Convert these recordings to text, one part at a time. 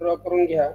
Draw करून घ्या.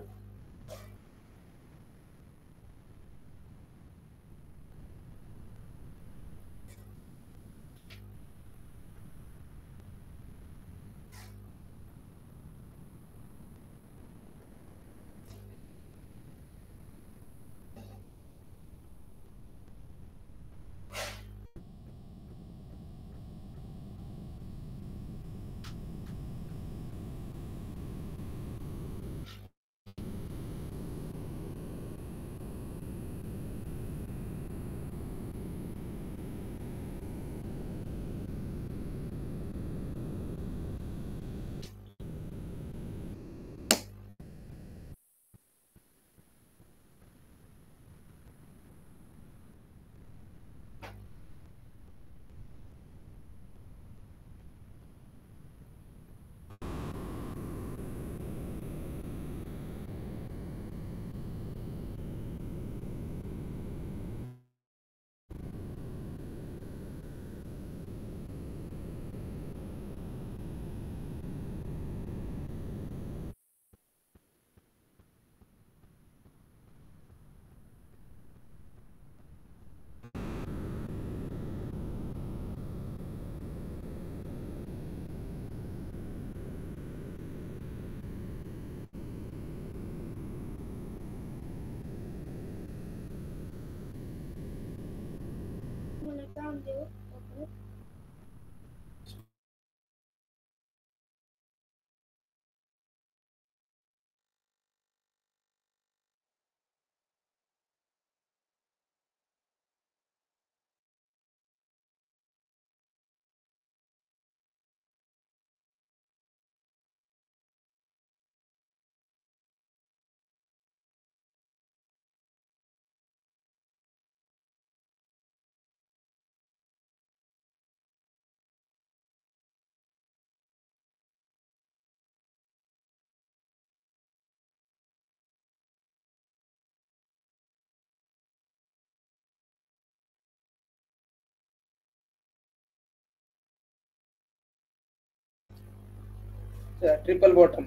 Triple bottom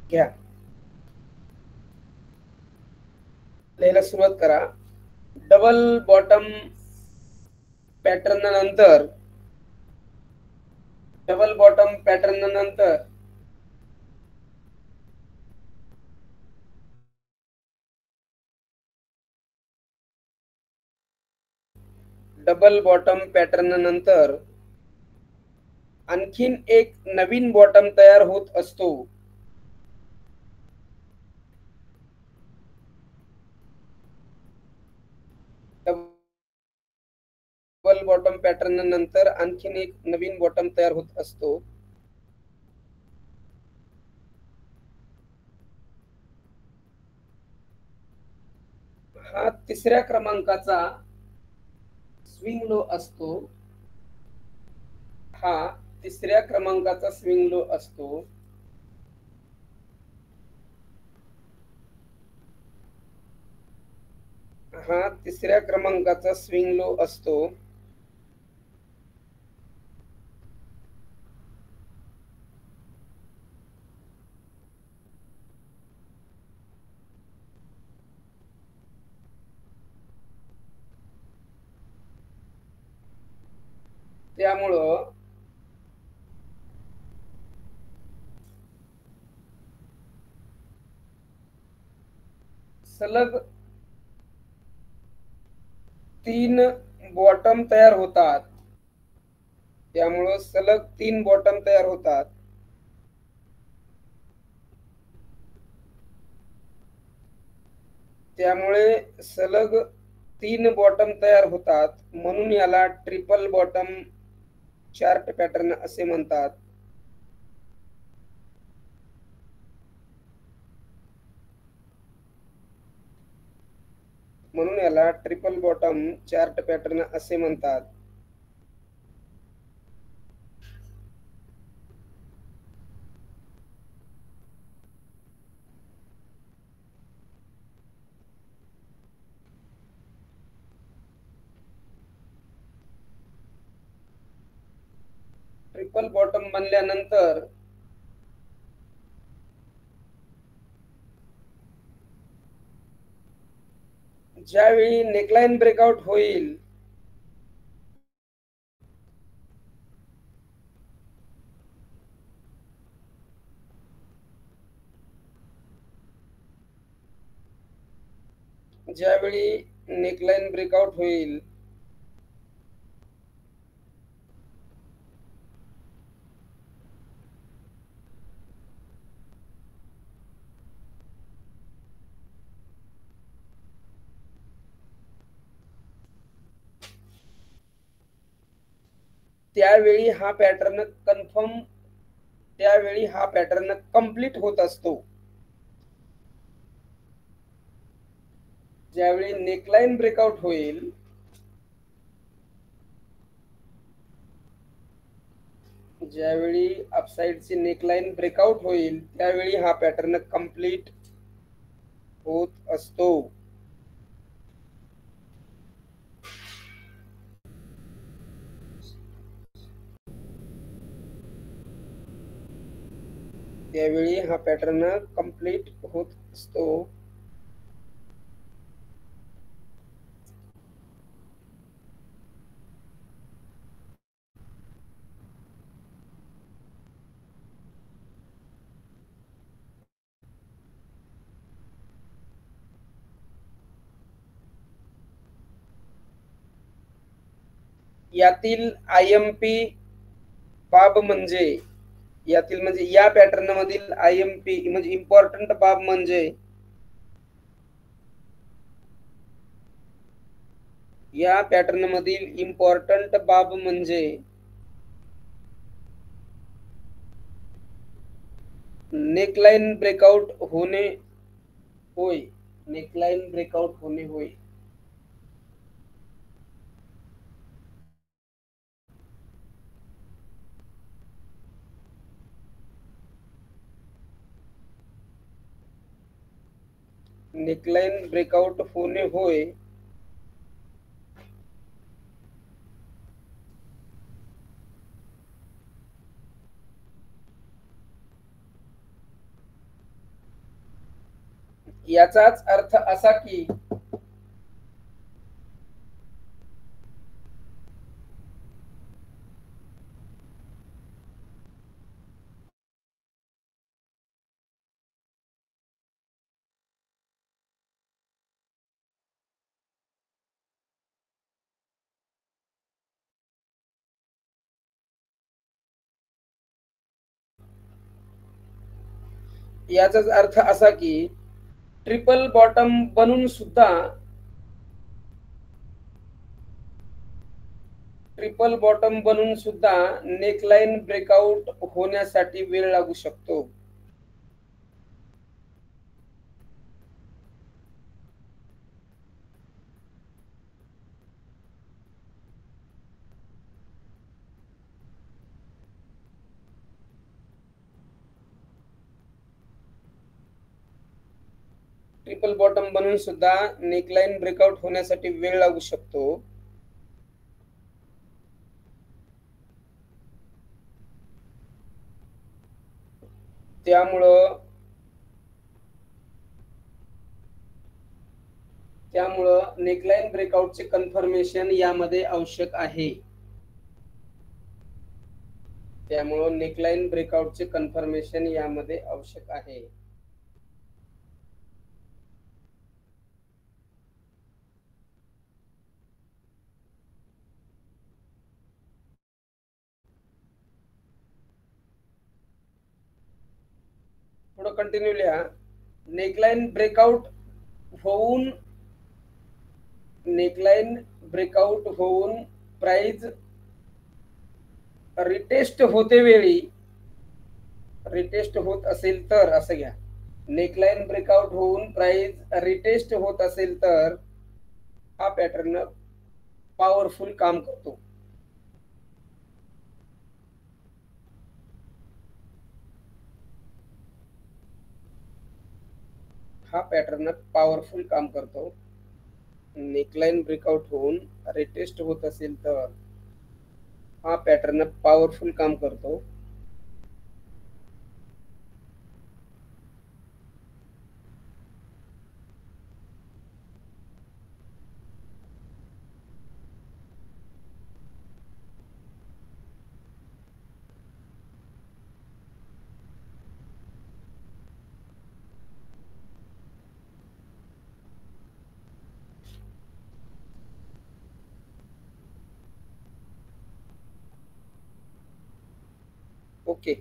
घ्या. लिहायला सुरुवात करा. डबल बॉटम पॅटर्न नंतर डबल बॉटम पॅटर्न नंतर डबल बॉटम पॅटर्न नंतर आणखीन एक नवीन बॉटम तयार होत असतो. डबल बॉटम पॅटर्न नंतर आणखीन एक नवीन बॉटम तयार होत असतो. हा तिसऱ्या क्रमांकाचा स्विंग लो असतो. हा तिसऱ्या क्रमांकाचा स्विंग लो असतो. हा तिसऱ्या क्रमांकाचा स्विंग लो असतो. त्यामुळं सलग 3 बॉटम तयार होतात. त्यामुळं सलग 3 बॉटम तयार होतात. त्यामुळे सलग 3 बॉटम तयार होतात. म्हणून याला ट्रिपल बॉटम चार्ट पॅटर्न असे म्हणतात. म्हणून याला ट्रिपल बॉटम चार्ट पॅटर्न असे म्हणतात. ट्रिपल बॉटम बनल्यानंतर ज्यावेळी नेकलाईन ब्रेकआउट होईल ज्यावेळी नेकलाईन ब्रेकआउट होईल त्यावेळी हा पॅटर्न कंप्लीट होत असतो. ज्यावेळी नेकलाईन ब्रेकआउट होईल ज्यावेळी अपसाइडची नेकलाईन ब्रेकआउट होईल त्यावेळी हा पॅटर्न कंप्लीट होत असतो. त्यावेळी हा पॅटर्न कंप्लीट होत असतो. यातील IMP बाब म्हणजे या पॅटर्न मधील IMP म्हणजे इम्पॉर्टंट बाब म्हणजे या पॅटर्न मधील इम्पॉर्टंट बाब म्हणजे नेकलाईन ब्रेकआउट होणे होय. नेकलाईन ब्रेकआउट होणे होय. नेकलाईन ब्रेकआउट होणे होय. याचाच अर्थ असा की याचाच अर्थ असा की ट्रिपल बॉटम बनून सुद्धा नेकलाईन ब्रेकआउट होण्यासाठी वेळ लागू शकतो. ट्रिपल बॉटम बनून सुद्धा नेकलाईन ब्रेकआउट होण्यासाठी वेळ लागू शकतो. त्यामुळं नेकलाईन ब्रेकआउटचे कन्फर्मेशन यामध्ये आवश्यक आहे. त्यामुळं नेकलाईन ब्रेकआउटचे कन्फर्मेशन यामध्ये आवश्यक आहे. पुढे कंटिन्यू लिहा. नेकलाईन ब्रेकआउट होऊन प्राइस रिटेस्ट होत असेल तर असं घ्या. नेकलाईन ब्रेकआउट होऊन प्राइस रिटेस्ट होत असेल तर हा पॅटर्न पॉवरफुल काम करतो. हा पॅटर्न पॉवरफुल काम करतो. नेकलाईन ब्रेकआउट होऊन रिटेस्ट होत असेल तर हा पॅटर्न पॉवरफुल काम करतो. ओके.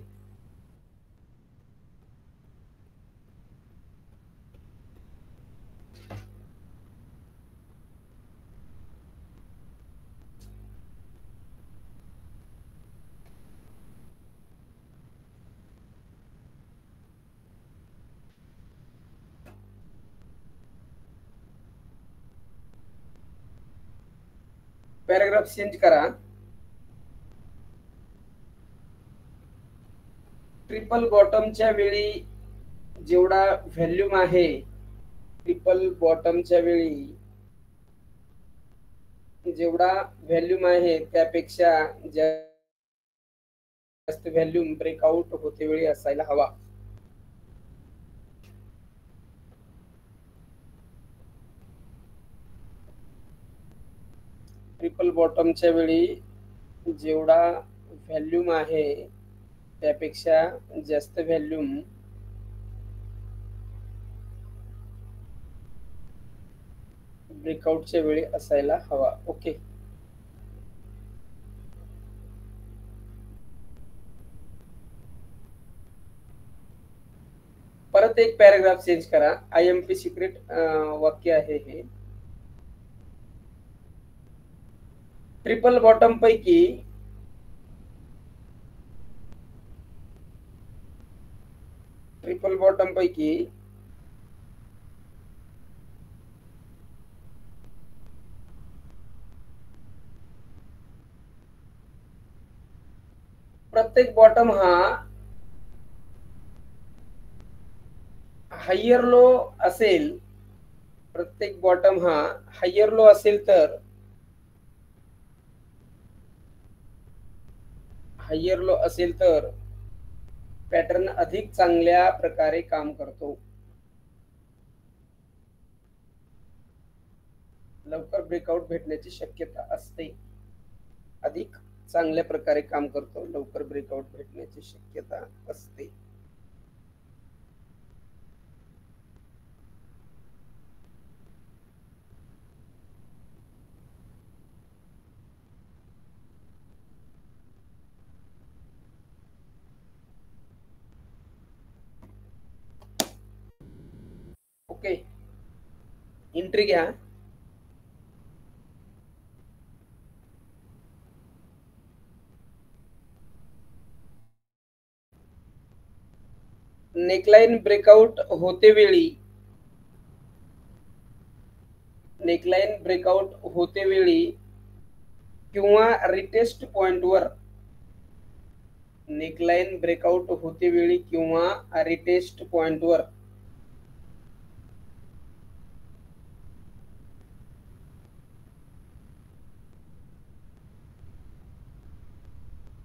पॅराग्राफ चेंज करा. ट्रिपल बॉटमच्या वेळी जेवढा व्हॅल्यूम आहे, ट्रिपल बॉटमच्या वेळी जेवढा व्हॅल्यूम आहे त्यापेक्षा जास्त व्हॅल्यूम ब्रेकआउट होते वेळी असायला हवा. ट्रिपल बॉटमच्या वेळी जेवढा व्हॅल्यूम आहे त्यापेक्षा जास्त व्हॅल्यूम ब्रेकआउटच्या वेळी असायला हवा. ओके. परत एक पॅराग्राफ चेंज करा. IMP सिक्रेट वाक्य आहे हे. ट्रिपल बॉटम पैकी प्रत्येक बॉटम हा हायर लो असेल, प्रत्येक बॉटम हा हायर लो असेल तर पॅटर्न अधिक चांगल्या प्रकारे काम करतो. लवकर ब्रेकआउट भेटण्याची शक्यता असते. अधिक चांगल्या प्रकारे काम करतो, लवकर ब्रेकआउट भेटण्याची शक्यता असते. ओके. एंट्री घ्या. नेकलाइन ब्रेकआउट होते वेळी किंवा रिटेस्ट पॉइंटवर नेकलाइन ब्रेकआउट होते वेळी किंवा रिटेस्ट पॉइंटवर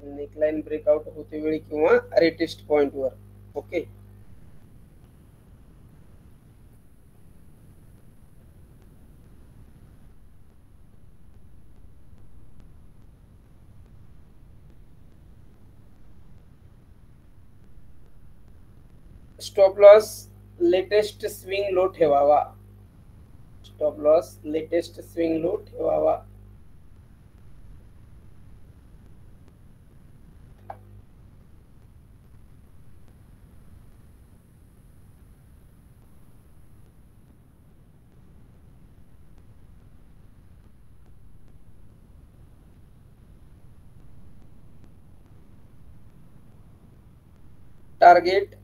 नेकलाइन ब्रेकआउट होते वेळी किंवा रिटेस्ट पॉइंटवर. Okay. Stop loss latest swing low ठेवावा. Stop loss latest swing low ठेवावा. टार्गेट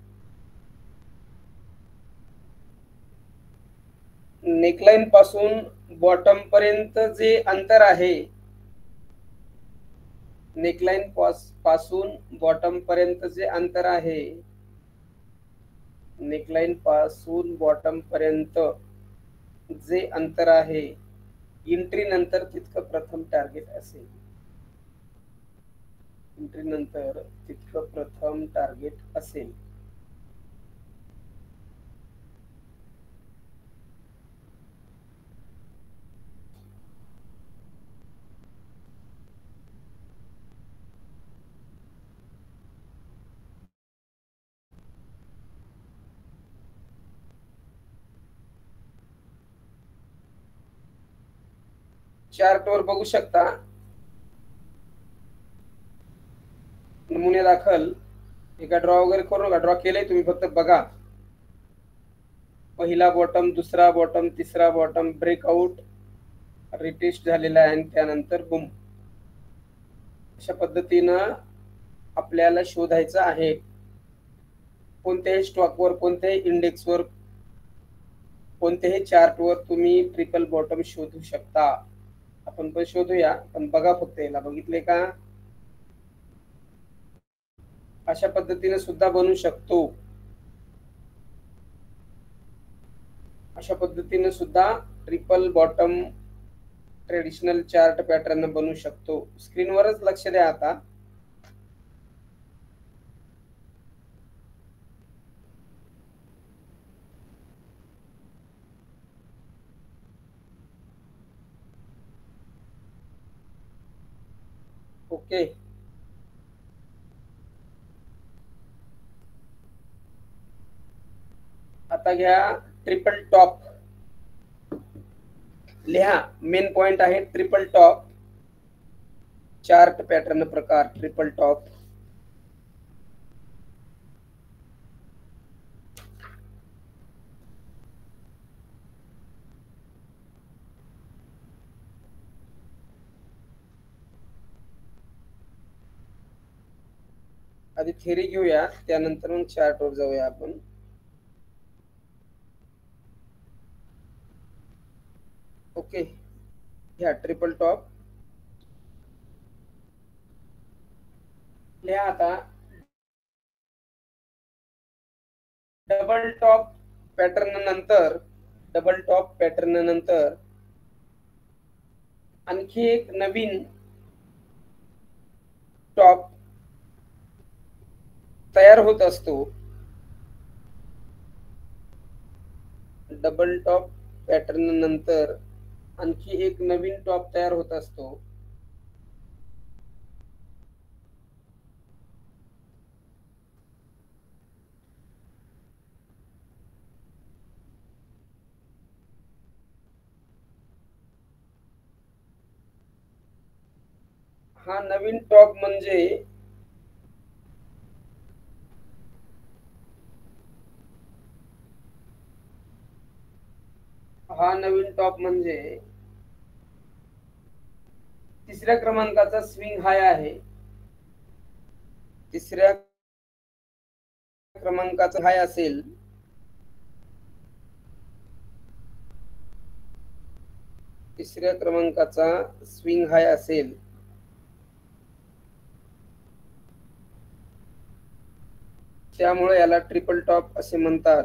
नेकलाइन पासून बॉटम पर्यंत जे अंतर आहे, नेकलाइन पासून बॉटम पर्यंत जे अंतर आहे, नेकलाइन पासून बॉटम पर्यंत जे अंतर आहे, एंट्री नंतर तितकं प्रथम टार्गेट असेल. एंट्री नंतर तितकं प्रथम टार्गेट असेल. चार्टवर बघू शकता नमुने दाखल हे का ड्रॉ वगैरे करू नका, ड्रॉ केलंय तुम्ही, फक्त बघा. पहिला बॉटम, दुसरा बॉटम, तिसरा बॉटम, ब्रेकआउट, रिटेस्ट झालेला आहे आणि त्यानंतर बुम. अशा पद्धतीनं आपल्याला शोधायचं आहे. कोणत्याही स्टॉकवर, कोणत्याही इंडेक्सवर, कोणत्याही चार्टवर तुम्ही ट्रिपल बॉटम शोधू शकता. आपण पण शोधूया, पण बघा फक्त याला. बघितले का? अशा पद्धतीने सुद्धा बनू शकतो. अशा पद्धतीने सुद्धा triple bottom traditional chart pattern बनू शकतो. स्क्रीनवरच लक्ष द्या आता. ओके, आता घ्या ट्रिपल टॉप. लिहा, मेन पॉइंट आहे ट्रिपल टॉप चार्ट पॅटर्न प्रकार. ट्रिपल टॉप आधी थेरी घेऊया, त्यानंतर मग चार्टवर जाऊया आपण. ओके, ह्या ट्रिपल टॉप लिहा आता. डबल टॉप पॅटर्न नंतर, डबल टॉप पॅटर्न नंतर आणखी एक नवीन टॉप तयार होत असतो. डबल टॉप पॅटर्न नंतर आणखी एक नवीन टॉप तयार होत असतो. हा नवीन टॉप म्हणजे तिसऱ्या क्रमांकाचा स्विंग हाय आहे. तिसऱ्या क्रमांकाचा हाय असेल, तिसऱ्या क्रमांकाचा स्विंग हाय असेल, त्यामुळे याला ट्रिपल टॉप असे म्हणतात.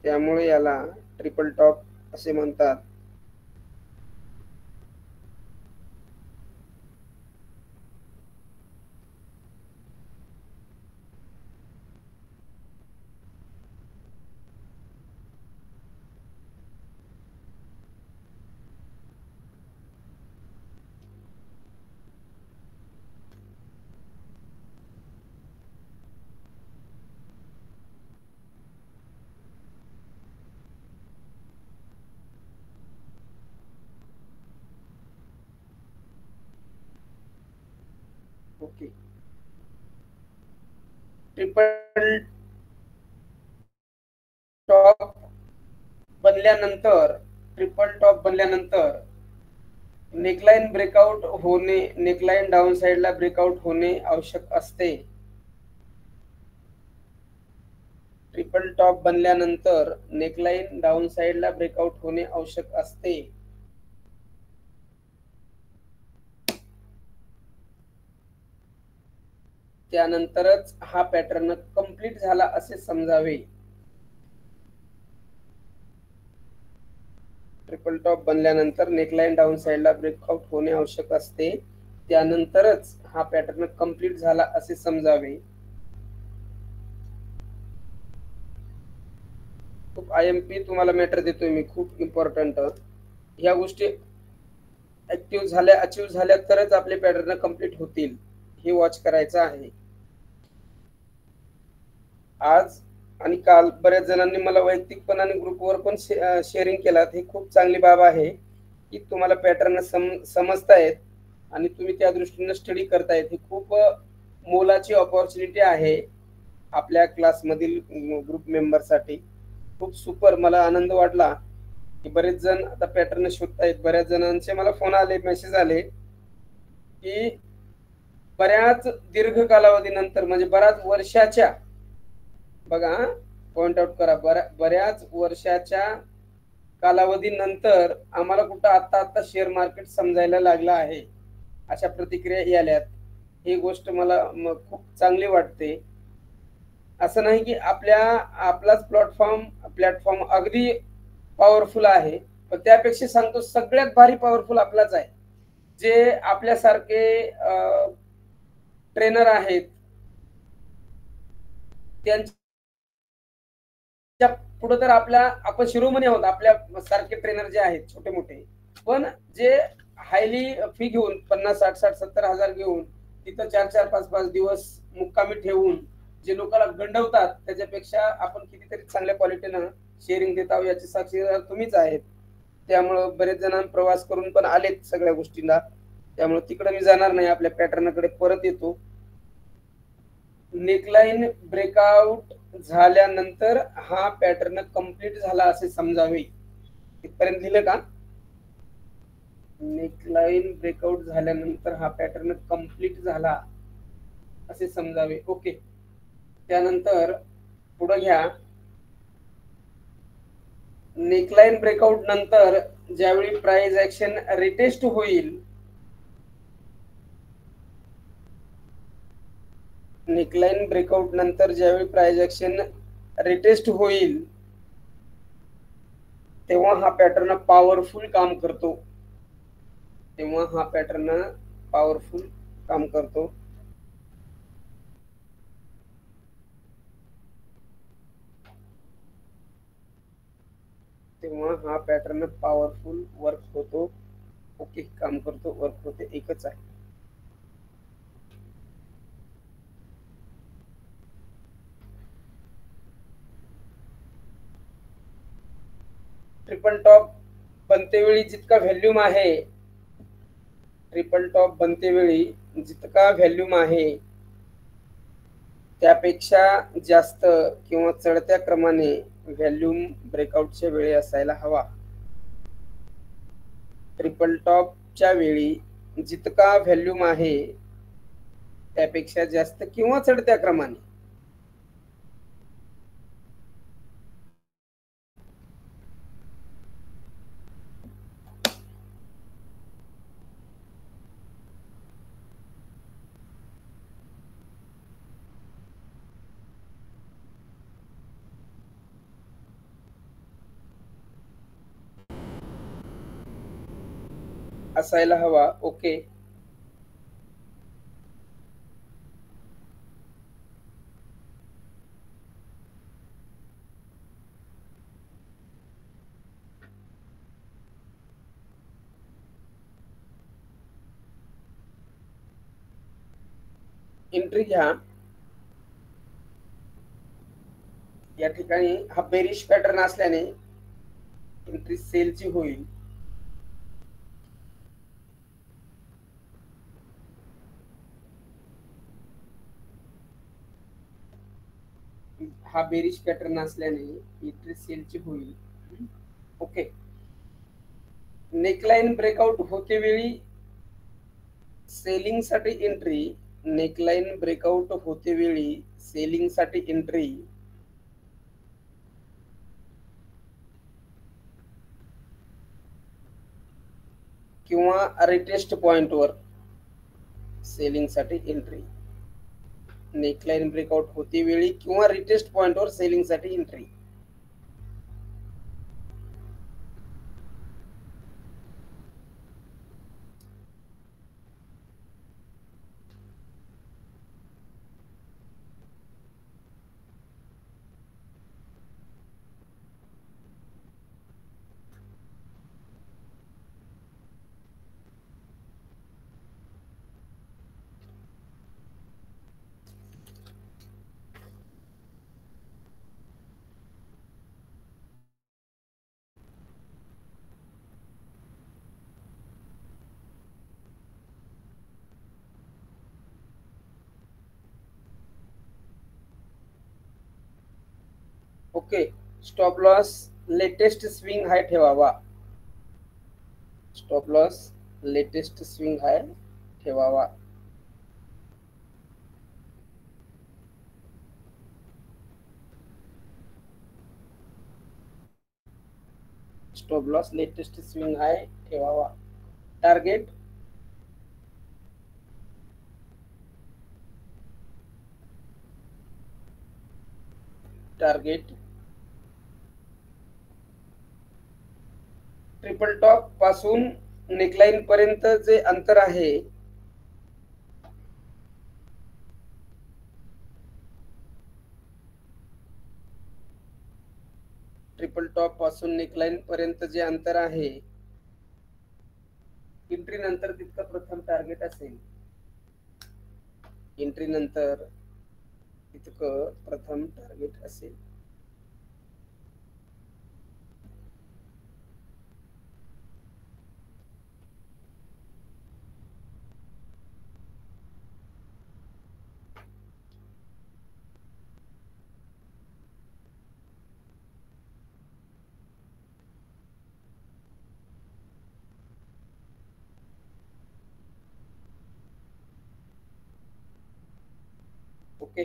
त्यामुळे याला ट्रिपल टॉप असे म्हणतात. ओके, ट्रिपल टॉप बनल्यानंतर, नेकलाइन ब्रेकआउट होणे, नेकलाइन डाऊन साइडला ब्रेकआउट होणे आवश्यक असते. ट्रिपल टॉप बनल्यानंतर नेकलाइन डाऊन साइडला ब्रेकआउट होणे आवश्यक असते. त्यानंतरच हा पॅटर्न कंप्लीट झाला असे समजावे. ट्रिपल टॉप बनल्यानंतर नेकलाइन डाऊन साइडला ब्रेकआउट होणे आवश्यक असते. त्यानंतरच हा पॅटर्न कंप्लीट झाला असे समजावे. खूप IMP तुम्हाला मॅटर देतोय मी, खूप इम्पॉर्टंट. ह्या गोष्टी ऍक्टिव्ह झाल्या, अचीव्ह झाल्या तरच आपले पॅटर्न कंप्लीट होतील, हे वॉच करायचं आहे. आज आणि काल बऱ्याच जणांनी मला वैयक्तिक पण आणि ग्रुपवर पण शेअरिंग केलात. ही खूप चांगली बाब आहे की तुम्हाला पॅटर्न समजतायत आणि तुम्ही त्या दृष्टीने स्टडी करतायत. हे खूप मोलाची ऑपॉर्च्युनिटी आहे आपल्या क्लासमधील ग्रुप मेंबरसाठी. खूप सुपर, मला आनंद वाटला की बरेच जण आता पॅटर्न शोधतायत. बऱ्याच जणांचे मला फोन आले, मेसेज आले की बऱ्याच दीर्घ कालावधीनंतर, म्हणजे बऱ्याच वर्षाच्या, बघा पॉइंट आउट करा, बऱ्याच वर्षाच्या कालावधीनंतर आम्हाला कुठं आता शेअर मार्केट समजायला लागलं आहे, अशा प्रतिक्रिया आल्यात. ही गोष्ट मला खूप चांगली वाटते. असं नाही की आपलाच प्लॅटफॉर्म अगदी पॉवरफुल आहे, पण त्यापेक्षा सांगतो सगळ्यात भारी पॉवरफुल आपलाच आहे. जे आपल्यासारखे ट्रेनर आहेत त्यांच्या पुढे तर आपण शिरोमणी आहोत. आपल्या सारखे ट्रेनर जे आहेत छोटे मोठे, पण जे हायली फी घेऊन 50, 60, 60, 70 हजार घेऊन तिथं 4-4, 5-5 दिवस मुक्कामी ठेवून जे लोकांना गंडवतात, त्याच्यापेक्षा आपण कितीतरी चांगल्या क्वालिटीनं शेअरिंग देत आहोत याची साक्षीदार तुम्हीच आहेत. त्यामुळं बरेच जण प्रवास करून पण आलेत सगळ्या गोष्टींना. त्यामुळे तिकडे मी जाणार नाही, आपल्या पॅटर्नकडे परत येतो. नेकलाईन ब्रेकआउट झाल्यानंतर हा पॅटर्न कंप्लीट झाला असे समजावे. इथपर्यंत लिहिलं का? नेकलाईन ब्रेकआउट झाल्यानंतर हा पॅटर्न कंप्लीट झाला असे समजावे. ओके. त्यानंतर पुढे घ्या. नेकलाईन ब्रेकआउट नंतर ज्यावेळी प्राइस ऍक्शन रिटेस्ट होईल, नेकलाईन ब्रेकआउट नंतर ज्यावेळी प्राइस ऍक्शन रिटेस्ट होईल तेव्हा हा पॅटर्न पॉवरफुल काम करतो. तेव्हा हा पॅटर्न पॉवरफुल काम करतो. तेव्हा हा पॅटर्न पॉवरफुल वर्क होतो. ओके, काम करतो, वर्क होते, एकच आहे. ट्रिपल टॉप बनतेवेळी जितका व्हॅल्यूम आहे, ट्रिपल टॉप बनतेवेळी जितका व्हॅल्यूम आहे त्यापेक्षा जास्त किंवा चढत्या क्रमाने व्हॅल्यूम ब्रेकआउटच्या वेळी असायला हवा. ट्रिपल टॉपच्या वेळी जितका व्हॅल्यूम आहे त्यापेक्षा जास्त किंवा चढत्या क्रमाने. असायला हवा. ओके. एंट्री घ्या. या ठिकाणी हा बेरिश पॅटर्न असल्याने एंट्री सेलची होईल. हा बेरिश पॅटर्न असल्याने एंट्री सेलची होईल. ओके. नेकलाईन ब्रेकआउट होते वेळी सेलिंग साठी एंट्री. नेकलाईन ब्रेकआउट होते वेळी सेलिंग साठी एंट्री किंवा रिटेस्ट पॉइंटवर सेलिंग साठी एंट्री. नेकलाईन ब्रेकआउट होते वेळी किंवा रिटेस्ट पॉइंटवर सेलिंग साठी entry. Okay. Stop loss latest swing high ठेवावा. Stop loss latest swing high ठेवावा. Stop loss latest swing high ठेवावा. टार्गेट ट्रिपल टॉप पासून नेकलाइन पर्यंत जे अंतर आहे ट्रिपल टॉप पासून नेकलाइन पर्यंत जे अंतर आहे एंट्री नंतर तितकं प्रथम टार्गेट असेल. एंट्री नंतर तितकं प्रथम टार्गेट असेल. ओके.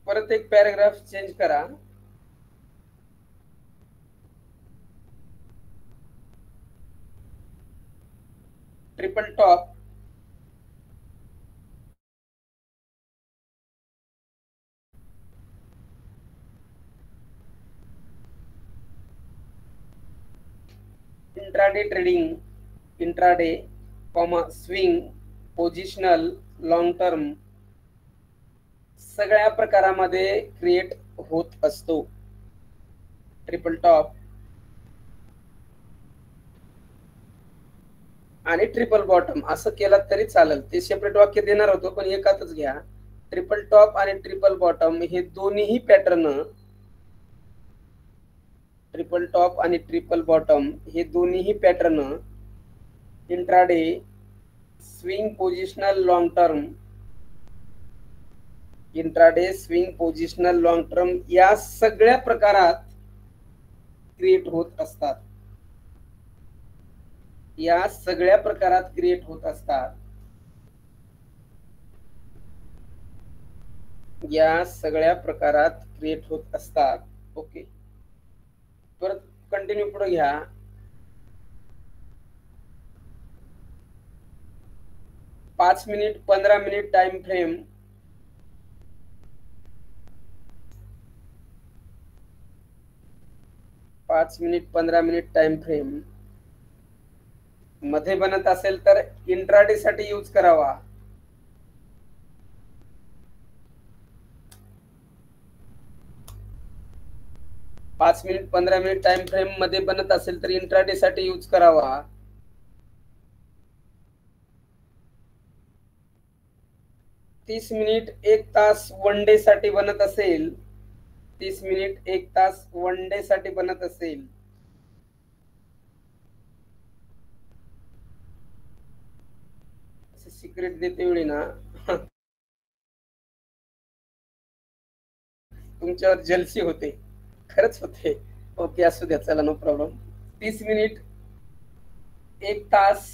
परत एक पॅराग्राफ चेंज करा. Triple top intraday trading, intraday swing, positional, long term सगळ्या प्रकारामध्ये क्रिएट होत असतो. ट्रिपल टॉप आणि ट्रिपल बॉटम असं केलं तरी चालेल. ते सेपरेट वाक्य देणार होतो पण एकातच घ्या. ट्रिपल टॉप आणि ट्रिपल बॉटम हे दोन्ही पॅटर्न, ट्रिपल टॉप आणि ट्रिपल बॉटम हे दोन्ही pattern intraday, swing, positional, long term, intraday, swing, positional, long term या सगळ्या प्रकारात क्रिएट होत असतात. या सगळ्या प्रकारात क्रिएट होत असतात. या सगळ्या प्रकारात क्रिएट होत असतात. ओके. परत कंटिन्यू पुढे घ्या. 5 minute 15 minute time frame, 5 minute 15 minute time frame मध्ये बनत असेल तर इंट्राडे साठी यूज करावा. पाच मिनिट 15 मिनिट टाइम फ्रेम मध्ये बनत असेल तर इंट्राडे साठी यूज करावा. तीस मिनिट 1 तास वन डे साठी बनत असेल, 30 मिनिट 1 तास वन डे साठी बनत असेल सिक्रेट देते वेळी ना तुमच्यावर जलसी होते, खरंच होते. ओके असू द्या, चला नो प्रॉब्लेम. 30 मिनिट 1 तास,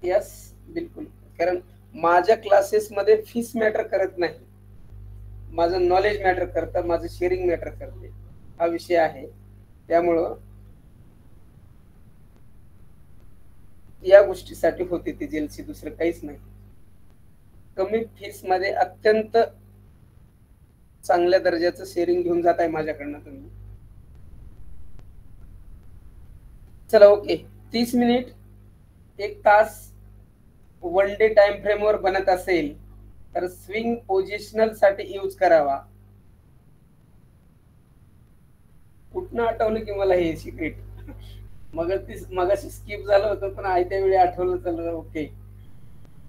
यस बिलकुल. कारण माझ्या क्लासेस मध्ये फीस मॅटर करत नाही, माझं नॉलेज मॅटर करतं, माझं शेअरिंग मॅटर करते. हा विषय आहे. त्यामुळं या गोष्टीसाठी होते ती जेलसी, दुसरं काहीच नाही. कमी फीस मध्ये अत्यंत चांगल्या दर्जाचं शेअरिंग घेऊन जात आहे माझ्याकडनं तुम्ही. चला ओके. 30 मिनिट 1 तास वन डे टाइम फ्रेम वर बनत असेल तर स्विंग पोझिशनल साठी यूज करावा. कुठनं आठवलं की मला हे सिक्रेट? मगाशी स्किप झालं होतं पण आयत्या वेळी आठवलं. चला ओके.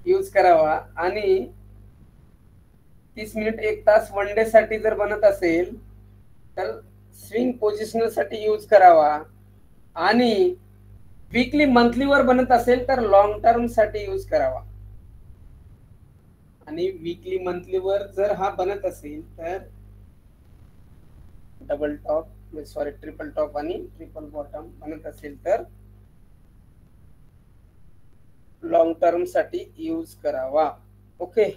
यूज करावा. आणि 30 मिनिट 1 तास वन डे साठी जर बनत असेल तर स्विंग पोझिशनल साठी यूज करावा. आणि वीकली मंथली वर बनत असेल तर लॉंग टर्म साठी यूज करावा. आणि वीकली मंथलीवर जर हा बनत असेल तर double top sorry triple top आणि ट्रिपल बॉटम बनत असेल तर लॉंग टर्म साठी यूज करावा. ओके.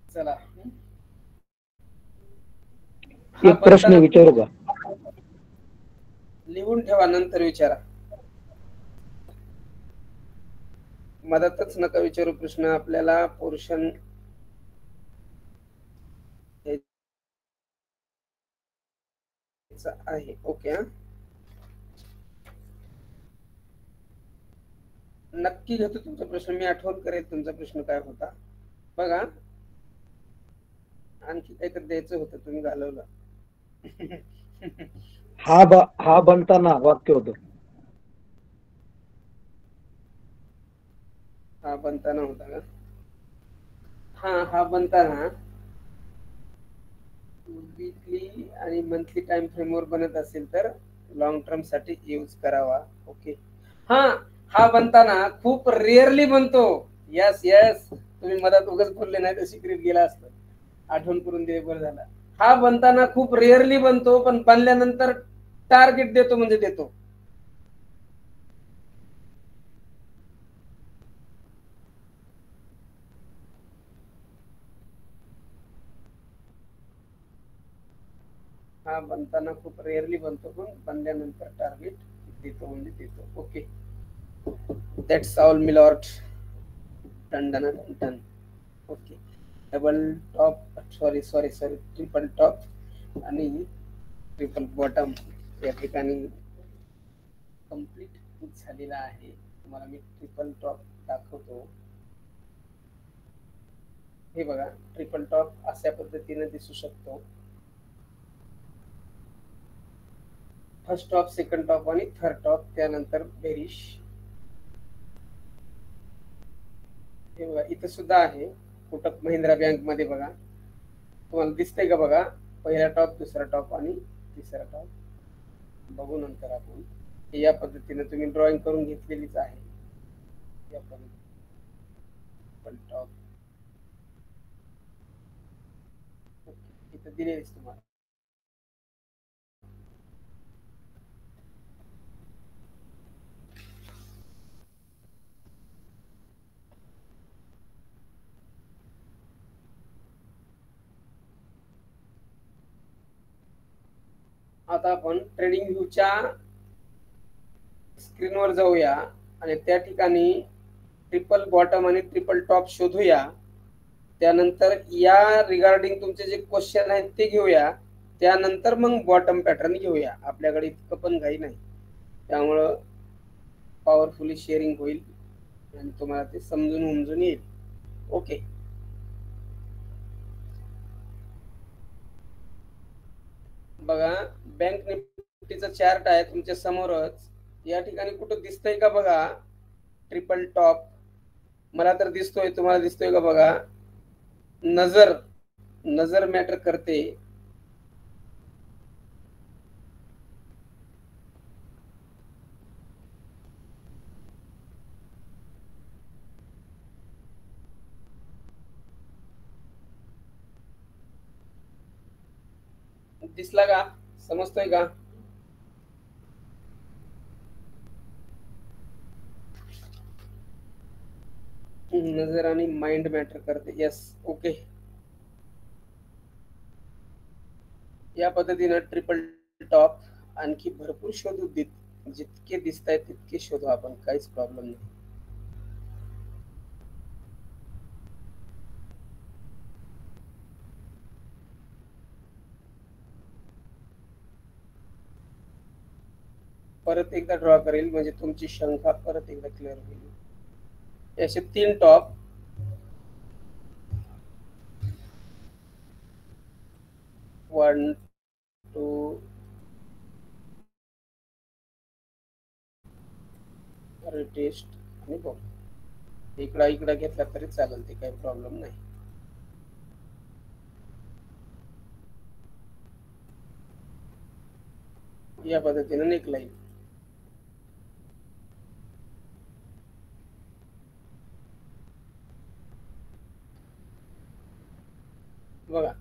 चला हा एक प्रश्न विचारू का? लिहून ठेवा, नंतर विचारा. मदतच नका विचारू प्रश्न, आपल्याला पोर्शन आहे. ओके. नक्की घेतो तुमचा प्रश्न, मी आठवण करेल तुमचा प्रश्न काय होता. बघा आणखी काहीतरी द्यायचं होतं, तुम्ही घालवलं. हा बनताना वाक्य होतं. हा बनताना होता का? हा बनताना वीकली आणि मंथली टाइम फ्रेमवर बनत असेल तर लॉंग टर्म साठी यूज करावा. ओके. हा बनताना खूप रेअरली बनतो. यस यस, तुम्ही मधात उगाच बोलले नाही तर सिक्रेट गेला असतं. आठवण करून दे, बरं झालं. हा बनताना खूप रेअरली बनतो, पण बनल्यानंतर टार्गेट देतो म्हणजे देतो. हा बनताना खूप रेअरली बनतो, पण बनल्यानंतर टार्गेट देतो म्हणजे देतो. Okay. That's all me Lord. Done done done. Okay. Double top sorry triple top आणि ट्रिपल बॉटम या ठिकाणी कंप्लीट झालेला आहे. तुम्हाला मी ट्रिपल टॉप दाखवतो. हे बघा, ट्रिपल टॉप अशा पद्धतीने दिसू शकतो. फर्स्ट टॉप, सेकंड टॉप आणि थर्ड टॉप, त्यानंतर बेरिश. हे बघा इथं सुद्धा आहे, कोटक महिंद्रा बँक मध्ये. बघा तुम्हाला दिसतंय का? बघा, पहिला टॉप, दुसरा टॉप आणि तिसरा टॉप. बघू नंतर आपण. या पद्धतीने तुम्ही ड्रॉइंग करून घेतलेलीच आहे. या पद्धतीने टॉप इथं दिलेलीच तुम्हाला. आता आपण ट्रेडिंग व्ह्यूच्या स्क्रीनवर जाऊया आणि त्या ठिकाणी ट्रिपल बॉटम आणि ट्रिपल टॉप शोधूया. त्यानंतर या रिगार्डिंग तुमचे जे क्वेश्चन आहेत ते घेऊया. त्यानंतर मग बॉटम पॅटर्न घेऊया. आपल्याकडे इतकं पण घाई नाही, त्यामुळं पॉवरफुली शेअरिंग होईल आणि तुम्हाला ते समजून उमजून येईल. ओके. बघा, बँक निफ्टीचा चार्ट आहे तुमच्या समोरच. या ठिकाणी कुठं दिसतंय का? बघा ट्रिपल टॉप. मला तर दिसतोय, तुम्हाला दिसतोय का? बघा, नजर मॅटर करते. दिसला का? समजतोय का? नजर आणि माइंड मॅटर करते. यस. ओके. या पद्धतीनं ट्रिपल टॉप आणखी भरपूर शोधू देत, जितके दिसत आहेत तितके शोधू आपण, काहीच प्रॉब्लेम नाही. परत एकदा ड्रॉ करेल म्हणजे तुमची शंका परत एकदा क्लिअर होईल. असे 3 टॉप, 1 2 रिटेस्ट आणि बॉम. इकडा घेतला तरी चालेल, ते काही प्रॉब्लेम नाही. या पद्धतीनं नेकलाईन. बघा,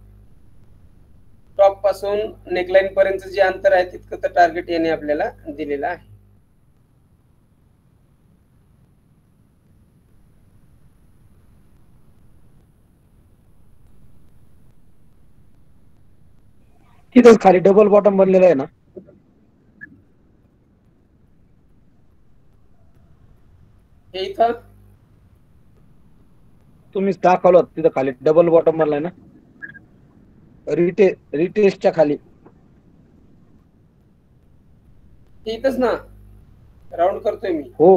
टॉप पासून नेकलाईन पर्यंत जे अंतर आहे तितकं तर टार्गेट याने आपल्याला दिलेलं आहे. तिथं खाली डबल बॉटम बनलेलं आहे ना, हे इथं तुम्हीच दाखवलं होतं, तिथं खाली डबल बॉटम बनलाय ना, रिटेस्टच्या खाली. इथंच ना, राऊंड करतोय मी. हो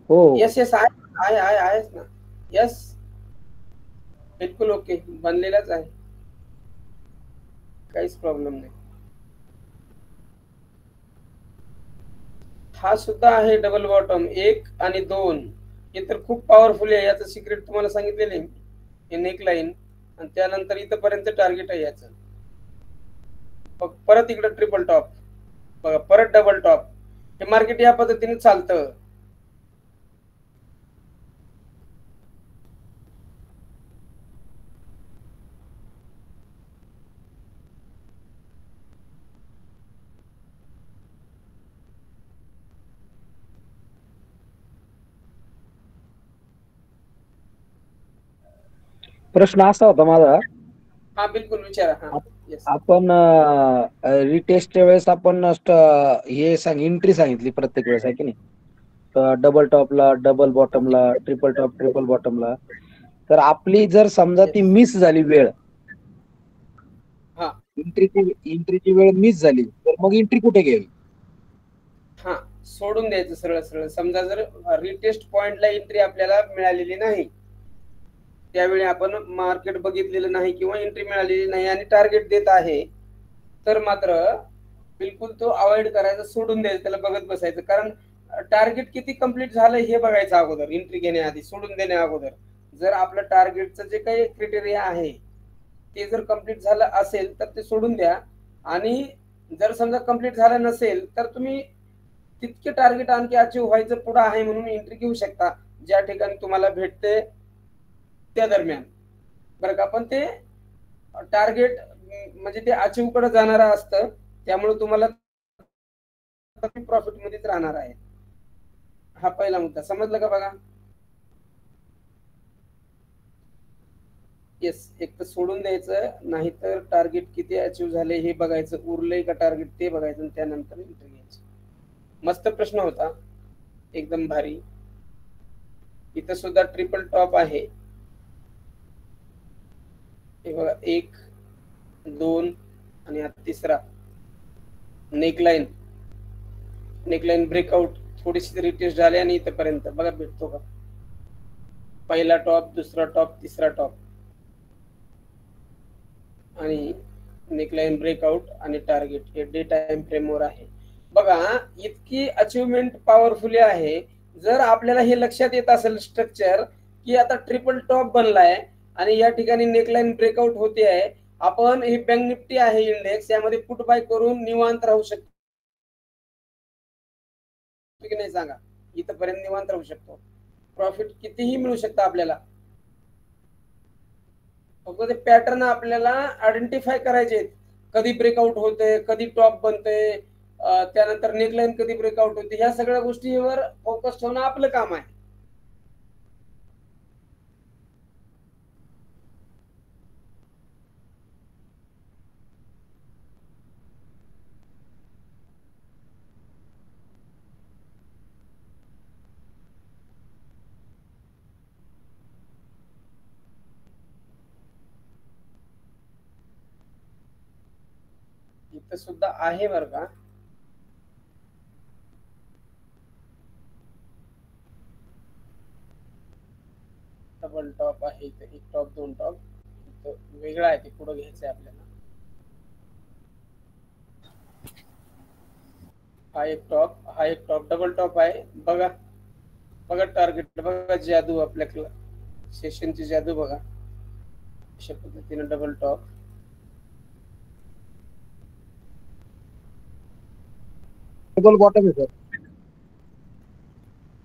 हो यस यस आहेच ना. यस, बिलकुल ओके, बनलेलाच आहे, काहीच प्रॉब्लेम नाही. हा सुद्धा आहे डबल बॉटम 1 आणि 2. हे तर खूप पॉवरफुल आहे. याचं सिक्रेट तुम्हाला सांगितलेलं आहे हे नेकलाईन, आणि त्यानंतर इथपर्यंत टार्गेट आहे याचं. परत इकडे ट्रिपल टॉप बघा, परत डबल टॉप. हे मार्केट या पद्धतीने चालतं. प्रश्न असा होता माझा, हा बिलकुल विचारा. हा येस, आपण रिटेस्टच्या वेळेस आपण हे एंट्री सांगितली प्रत्येक वेळेस, आहे की नाही, डबल टॉपला, डबल बॉटमला, ट्रिपल टॉप, ट्रिपल बॉटमला. तर आपली जर समजा ती मिस झाली वेळ, हा एंट्रीची वेळ मिस झाली, तर मग एंट्री कुठे घ्यावी? हा, सोडून द्यायचं सरळ सरळ. समजा जर रिटेस्ट पॉइंटला एंट्री आपल्याला मिळालेली नाही, त्यावेळी आपण मार्केट बघितलेलं नाही किंवा एंट्री मिळालेली नाही आणि टार्गेट देत आहे, तर मात्र बिलकुल तो अवॉइड करायचा, सोडून द्यायचं, त्याला बघत बसायचं. कारण टार्गेट किती कंप्लीट झालं हे बघायचं अगोदर, एंट्री घेण्याआधी, सोडून देण्या अगोदर. जर आपलं टार्गेटचं जे काही क्रायटेरिया आहे ते जर कंप्लीट झालं असेल तर ते सोडून द्या, आणि जर समजा कंप्लीट झालं नसेल तर तुम्ही तितके टार्गेट आणखी अचीव व्हायचं पुढे आहे म्हणून एंट्री घेऊ शकता, ज्या ठिकाणी तुम्हाला भेटते त्या दरम्यान, बरं का. पण ते टार्गेट म्हणजे ते अचीव कडे जाणार असतं, त्यामुळे तुम्हाला प्रॉफिट मध्येच राहणार आहे. हा पहिला मुद्दा समजलं का बघा. येस, एक तर सोडून द्यायचं, नाहीतर टार्गेट किती अचीव झाले हे बघायचं, उरलंय का टार्गेट ते बघायचं, आणि त्यानंतर एंट्री घ्यायची. मस्त प्रश्न होता, एकदम भारी. इथं सुद्धा ट्रिपल टॉप आहे, हे बघा, 1 2 आणि हा तिसरा नेकलाईन. नेकलाईन ब्रेकआउट, थोडीशी रिटेस्ट झाली आणि इथपर्यंत बघा भेटतो का. पहिला टॉप, दुसरा टॉप, तिसरा टॉप, आणि नेकलाईन ब्रेकआउट आणि टार्गेट. हे डे टाइम फ्रेमवर आहे बघा. इतकी अचिव्हमेंट पॉवरफुली आहे. जर आपल्याला हे लक्षात येत असेल स्ट्रक्चर, की आता ट्रिपल टॉप बनलाय आणि या ठिकाणी नेकलाईन ब्रेकआउट होते आहे, आपण ही बँक निफ्टी आहे इंडेक्स, यामध्ये पुट बाय करून निवांत राहू शकतो की नाही सांगा. इथपर्यंत निवांत राहू शकतो, प्रॉफिट कितीही मिळू शकतं आपल्याला. फक्त ते पॅटर्न आपल्याला आयडेंटिफाय करायचे, कधी ब्रेकआउट होते, कधी टॉप बनते, त्यानंतर नेकलाईन कधी ब्रेकआउट होते, ह्या सगळ्या गोष्टीवर फोकस ठेवणं आपलं काम आहे. इथं सुद्धा आहे बरं का. डबल टॉप आहे इथं, 1 टॉप 2 टॉप, इथं वेगळा आहे, ते पुढे घ्यायचं आहे आपल्याला. हा एक टॉप, हा एक टॉप, डबल टॉप आहे बघा. बघा टार्गेट, बघा जादू, आपल्या सेशनची जादू बघा. अशा पद्धतीने डबल टॉप, डबल बॉटम आहे सर.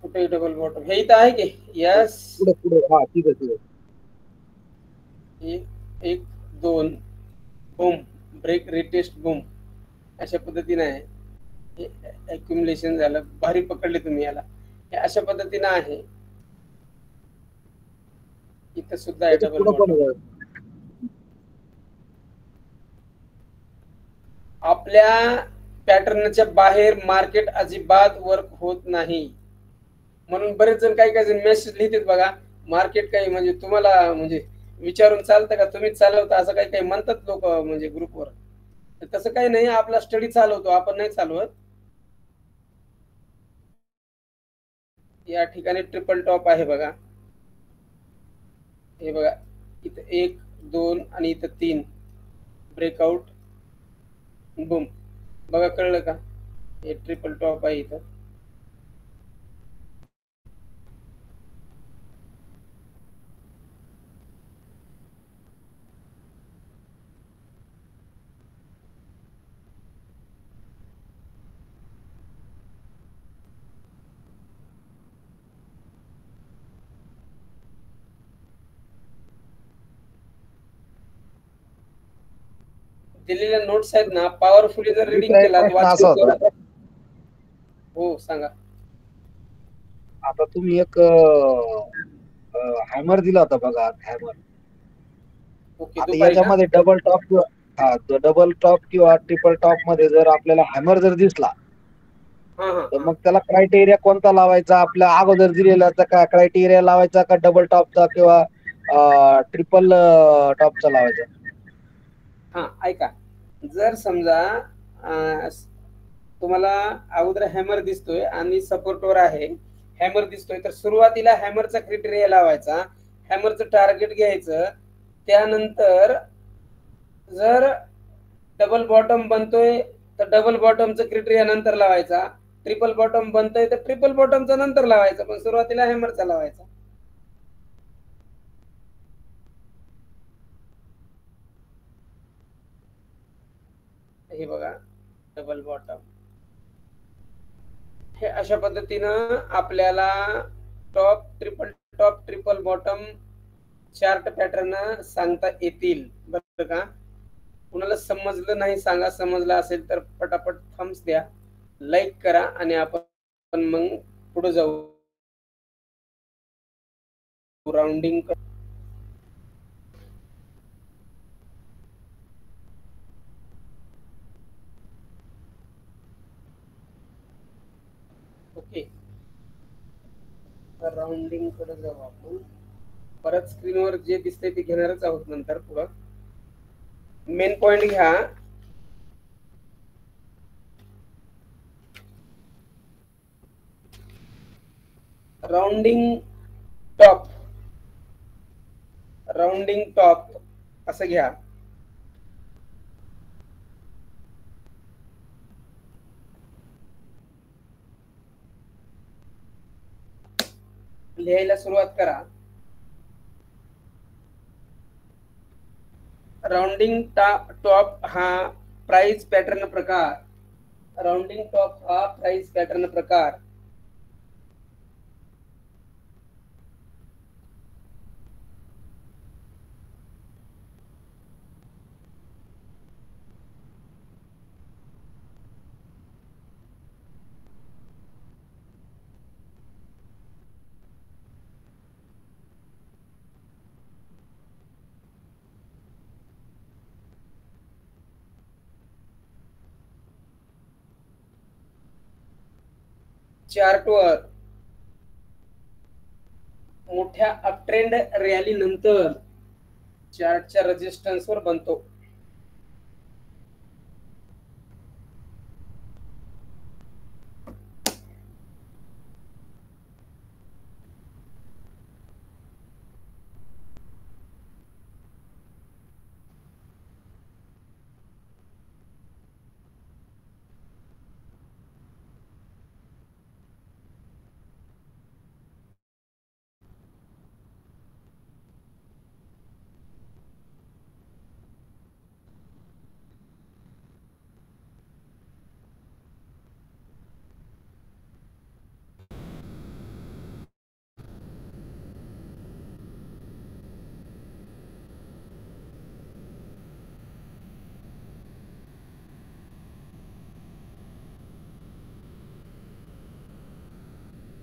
कुठे डबल बॉटम? हे इथं आहे की? यस. पुढे पुढे, हा ठीक आहे ठीक आहे. एक 2 बूम, ब्रेक रिटेस्ट बूम, अशा पद्धतीने आहे. अक्युमुलेशन झालं, भारी पकडले तुम्ही याला. हे अशा पद्धतीने आहे. इथं सुद्धा आहे त्याच्या डबल पुढे पण बॉटम. आहे. आपल्या पॅटर्नच्या बाहेर मार्केट अजिबात वर्क होत नाही. म्हणून बरेच जण काही काही जण मेसेज लिहितात बघा, मार्केट काही म्हणजे तुम्हाला म्हणजे विचारून चालतं का, तुम्हीच चालवता असं काही काही म्हणतात लोक म्हणजे ग्रुपवर. तसं काही नाही, आपला स्टडी चालवतो आपण, नाही चालवत. या ठिकाणी ट्रिपल टॉप आहे बघा. हे बघा, इथं 1 2 आणि इथं 3 ब्रेकआउट बूम. बघा कळलं का? हे ट्रिपल टॉप आहे इथं. दिलेल्या नोट्स आहेत ना, पॉवरफुली जर रीडिंग दुसरा एक केला प्रश्न असा वाचन. होता, हो सांगा. आता तुम्ही एक हॅमर दिला होता बघा, हॅमर. ओके, आता दुपारी का? याच्यामध्ये डबल टॉप किंवा डबल टॉप किंवा ट्रिपल टॉप मध्ये जर आपल्याला हॅमर जर दिसला, हा हा तर हा. मग त्याला क्रायटेरिया कोणता लावायचा? आपल्या अगोदर दिलेला का क्रायटेरिया लावायचा का डबल टॉपचा किंवा ट्रिपल टॉपचा लावायचा? हा ऐका, जर समजा तुम्हाला अगोदर हॅमर दिसतोय आणि सपोर्टवर आहे, हॅमर दिसतोय, तर सुरुवातीला हॅमरचा क्रायटेरिया लावायचा, हॅमरचं टार्गेट घ्यायचं. त्यानंतर जर डबल बॉटम बनतोय तर डबल बॉटमचं क्रायटेरिया नंतर लावायचा, ट्रिपल बॉटम बनतोय तर ट्रिपल बॉटमचा नंतर लावायचा, पण सुरुवातीला हॅमरचा लावायचा. हे बघा डबल बॉटम. हे अशा पद्धतीनं आपल्याला top triple bottom chart pattern सांगता येतील, बरं का? कुणाला समजलं नाही सांगा, समजलं असेल तर पटापट थम्स द्या, लाईक करा आणि आपण मग पुढे जाऊ. राउंडिंग. ओके, राउंडिंग कडे जाऊ आपण. परत स्क्रीनवर जे दिसतंय ते घेणारच आहोत नंतर पुढं. मेन पॉइंट घ्या. राउंडिंग टॉप, राउंडिंग टॉप असं घ्या. लिहायला सुरुवात करा. राउंडिंग टॉप हा प्राइस पॅटर्न प्रकार, राउंडिंग टॉप हा प्राइस पॅटर्न प्रकार. चार्टवर मोठ्या अपट्रेंड रॅली नंतर चार्टच्या रेजिस्टन्सवर बनतो.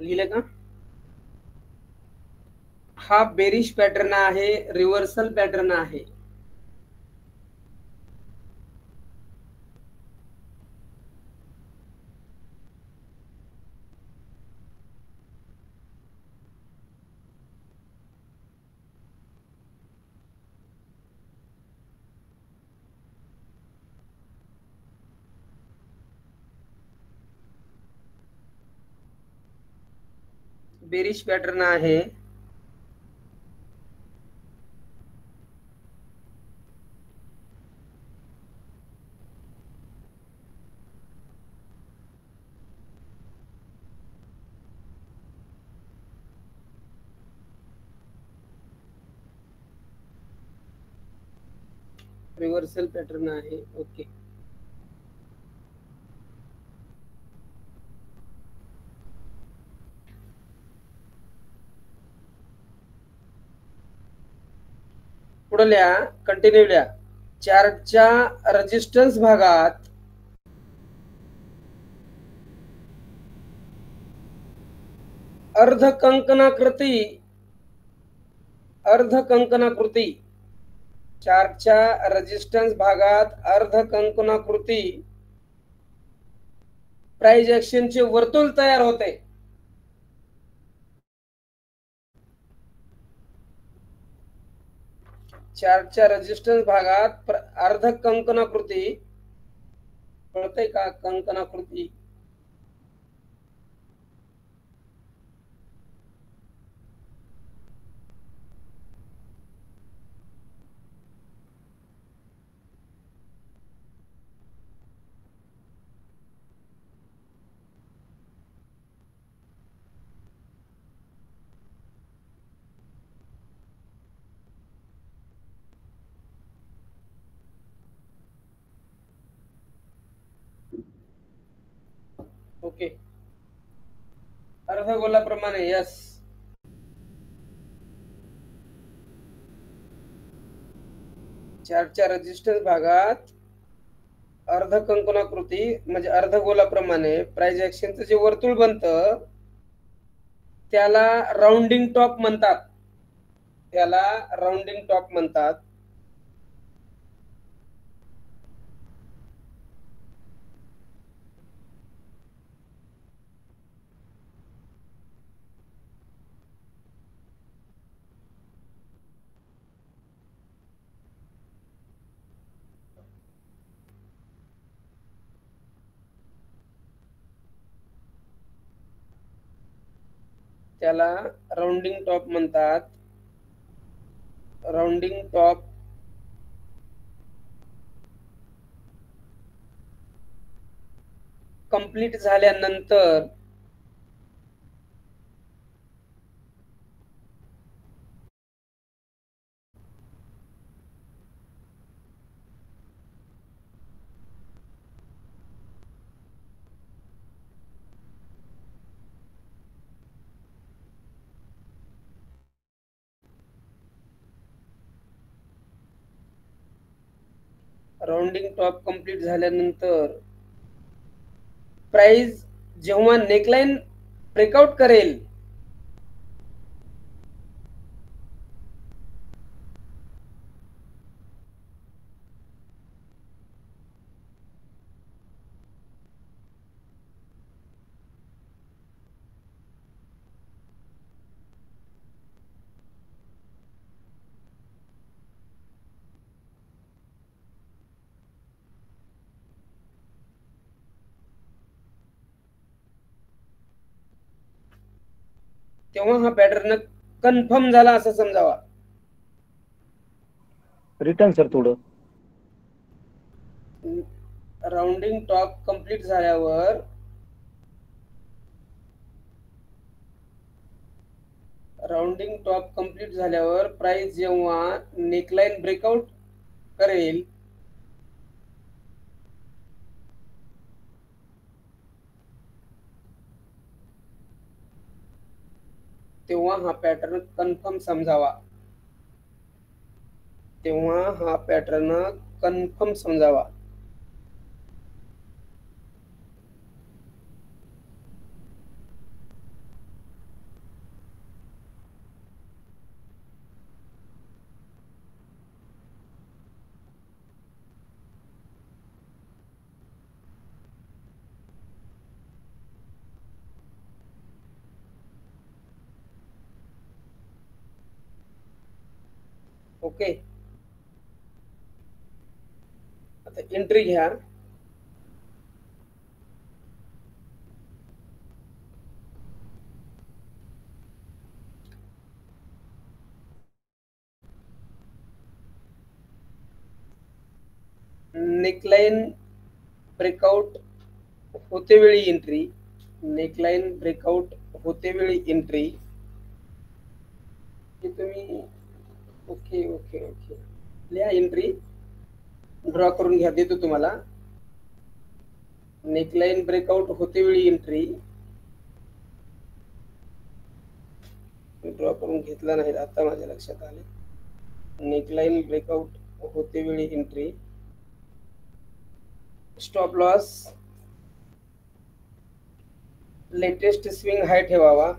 लिहिले का? हा बेरिश पॅटर्न आहे, रिव्हर्सल पॅटर्न आहे. बेरिश पॅटर्न आहे. रिव्हर्सल पॅटर्न आहे. ओके. पुढे लिहा, कंटिन्यू लिहा. चार्टच्या रेजिस्टन्स भागात अर्धकंकणाकृती चार्टच्या रेजिस्टन्स भागात अर्धकंकणाकृती प्राइस ऍक्शनचे वर्तुळ तयार होते. चार्टच्या रेजिस्टन्स भागात अर्धकंकणाकृती, कळतंय का? कंकणाकृती ओके. अर्धगोलाप्रमाणे यस. चार्टच्या रेजिस्टन्स भागात अर्धकंकणाकृती म्हणजे अर्धगोलाप्रमाणे प्राइस ऍक्शनचं जे वर्तुळ बनतं त्याला राउंडिंग टॉप म्हणतात. राउंडिंग टॉप म्हणतात. राउंडिंग टॉप कंप्लीट झाल्यानंतर प्राइस जेव्हा नेकलाइन ब्रेकआउट करेल तेव्हा हा पॅटर्न कन्फर्म झाला असं समजावा. रिटर्न सर थोडं. राउंडिंग टॉप कंप्लीट झाल्यावर प्राइस जेव्हा नेकलाइन ब्रेकआउट करेल तेव्हा हा पॅटर्न कन्फर्म समजावा. ओके. आता एंट्री घ्या. नेकलाईन ब्रेकआउट होते वेळी एंट्री. नेकलाईन ब्रेकआउट होते वेळी एंट्री. हे तुम्ही ओके ओके ओके लिहा एंट्री. ड्रॉ करून घ्या, देतो तुम्हाला. नेकलाईन ब्रेकआउट होते वेळी एंट्री. ड्रॉ करून घेतला नाही, आता माझ्या लक्षात आले. नेकलाईन ब्रेकआउट होते वेळी entry. Stop loss latest swing high ठेवावा.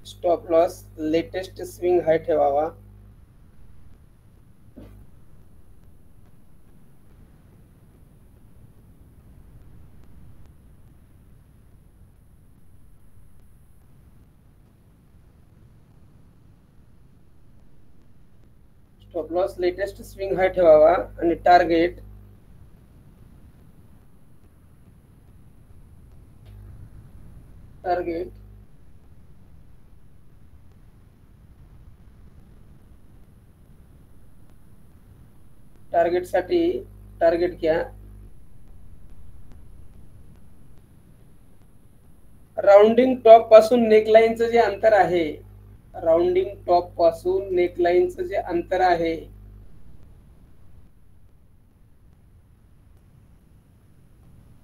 Stop loss latest swing high ठेवावा. Stop loss latest swing high ठेवावा आणि टार्गेट टार्गेट टार्गेट साठी टार्गेट घ्या. राउंडिंग टॉप पासून नेकलाईनचं जे अंतर आहे, राउंडिंग टॉप पासून नेकलाईनचं जे अंतर आहे,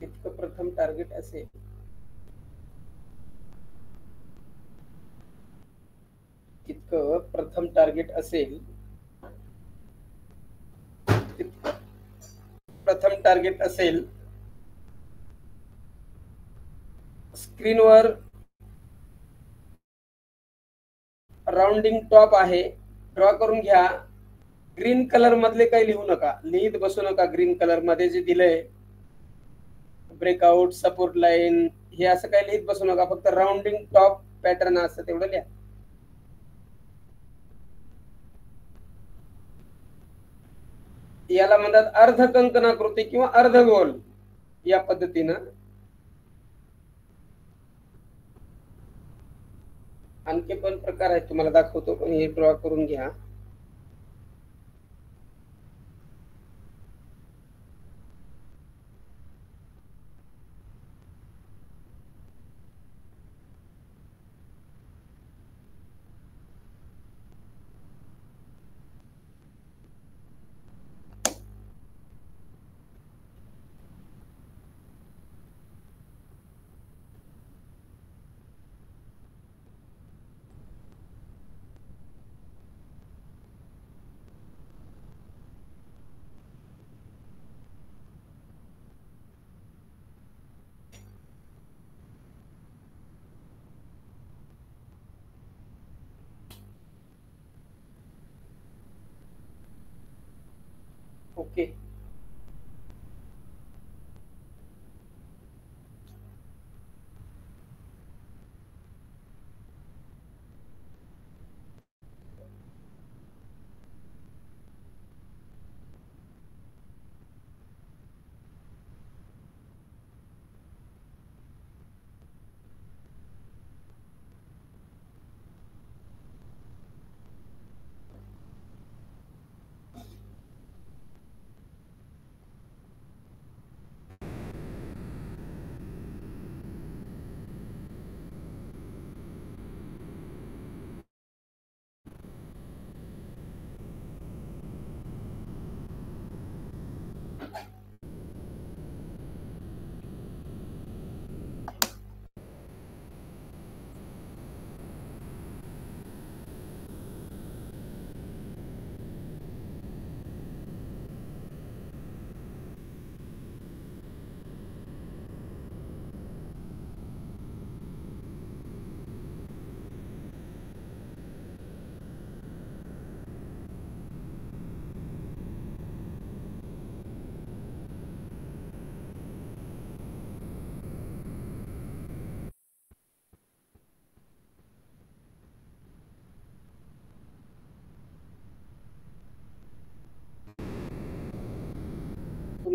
तितकं प्रथम टार्गेट असेल. तितकं प्रथम टार्गेट असेल. प्रथम टार्गेट असेल. स्क्रीनवर राउंडिंग टॉप आहे, ड्रॉ करून घ्या. ग्रीन कलर मधले काही लिहू नका, लिहित बसू नका. ग्रीन कलर मध्ये जे दिलंय ब्रेकआउट सपोर्ट लाईन, हे असं काही लिहित बसू नका. फक्त राउंडिंग टॉप पॅटर्न असं तेवढं लिहा. याला म्हणतात अर्ध कंकणाकृती किंवा अर्धगोल. या पद्धतीनं आणखी पण प्रकार आहेत, तुम्हाला दाखवतो, पण हे ड्रॉ करून घ्या. ओके.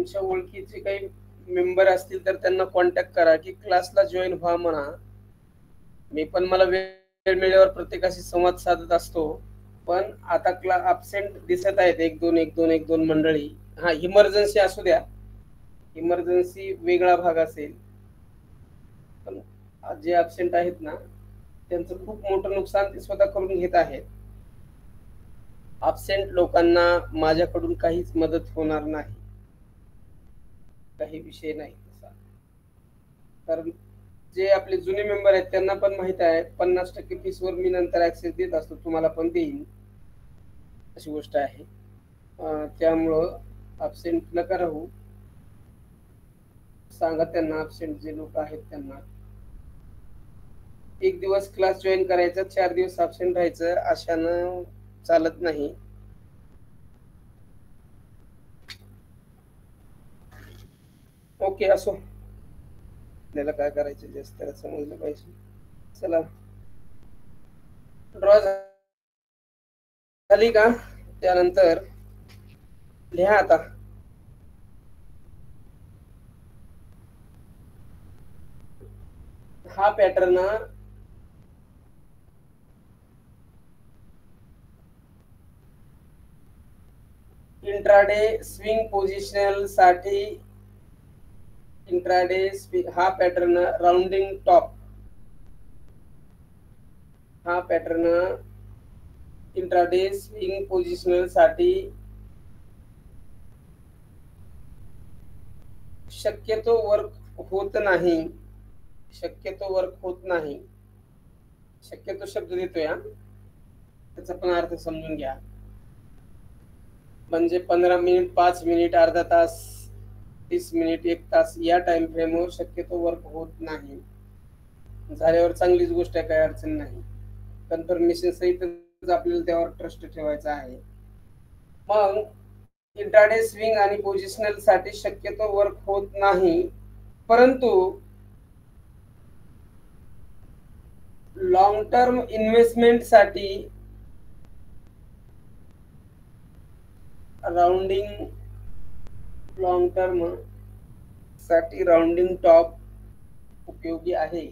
तुमच्या ओळखीचे काही मेंबर असतील तर त्यांना कॉन्टॅक्ट करा की क्लासला जॉईन व्हा म्हणा. मी पण मला वेळ मिळाल्यावर प्रत्येकाशी संवाद साधत असतो. पण आता अबसेंट दिसत आहेत एक दोन मंडळी. हा, इमर्जन्सी असू द्या, इमर्जन्सी वेगळा भाग असेल, पण जे अबसेंट आहेत ना त्यांचं खूप मोठं नुकसान ते स्वतः करून घेत आहेत. अबसेंट लोकांना माझ्याकडून काहीच मदत होणार नाही, काही विषय नाही तसा. कारण जे आपले जुने मेंबर आहेत त्यांना पण माहित आहे 50% फीसवर मी नंतर ऍक्सेस देत असतो, तुम्हाला पण देईन, अशी गोष्ट आहे. त्यामुळं अबसेंट नका राहू. सांगा त्यांना, अबसेंट जे लोक आहेत त्यांना, एक दिवस क्लास जॉईन करायचा, 4 दिवस अबसेंट राहायचं, अशानं चालत नाही. ओके, असो, आपल्याला काय करायचं जास्त त्याला समजलं पाहिजे. चला, ड्रॉ झाली का? त्यानंतर लिहा आता. हा पॅटर्न इंट्राडे स्विंग पोझिशनल साठी, इंट्राडे हा पॅटर्न राउंडिंग टॉप, हा पॅटर्न इंट्राडे स्विंग पोझिशनल साठी शक्यतो वर्क होत नाही, शक्यतो वर्क होत नाही. शक्यतो शब्द देतोय, त्याचा पण अर्थ समजून घ्या. म्हणजे 15 मिनिट, 5 मिनिट, अर्धा तास, 30 मिनिट, 1 तास या टाइम फ्रेमवर शक्यतो वर्क होत नाही. झाल्यावर चांगलीच गोष्ट आहे, काही अडचण नाही. कन्फर्मेशन सहित आपल्याला त्यावर ट्रस्ट ठेवायचा आहे. मग इंट्राडे स्विंग आणि पोझिशनल साठी शक्यतो वर्क होत नाही, परंतु लॉंग टर्म इन्व्हेस्टमेंट साठी राउंडिंग, लॉंग टर्म साठी राउंडिंग टॉप उपयोगी आहे.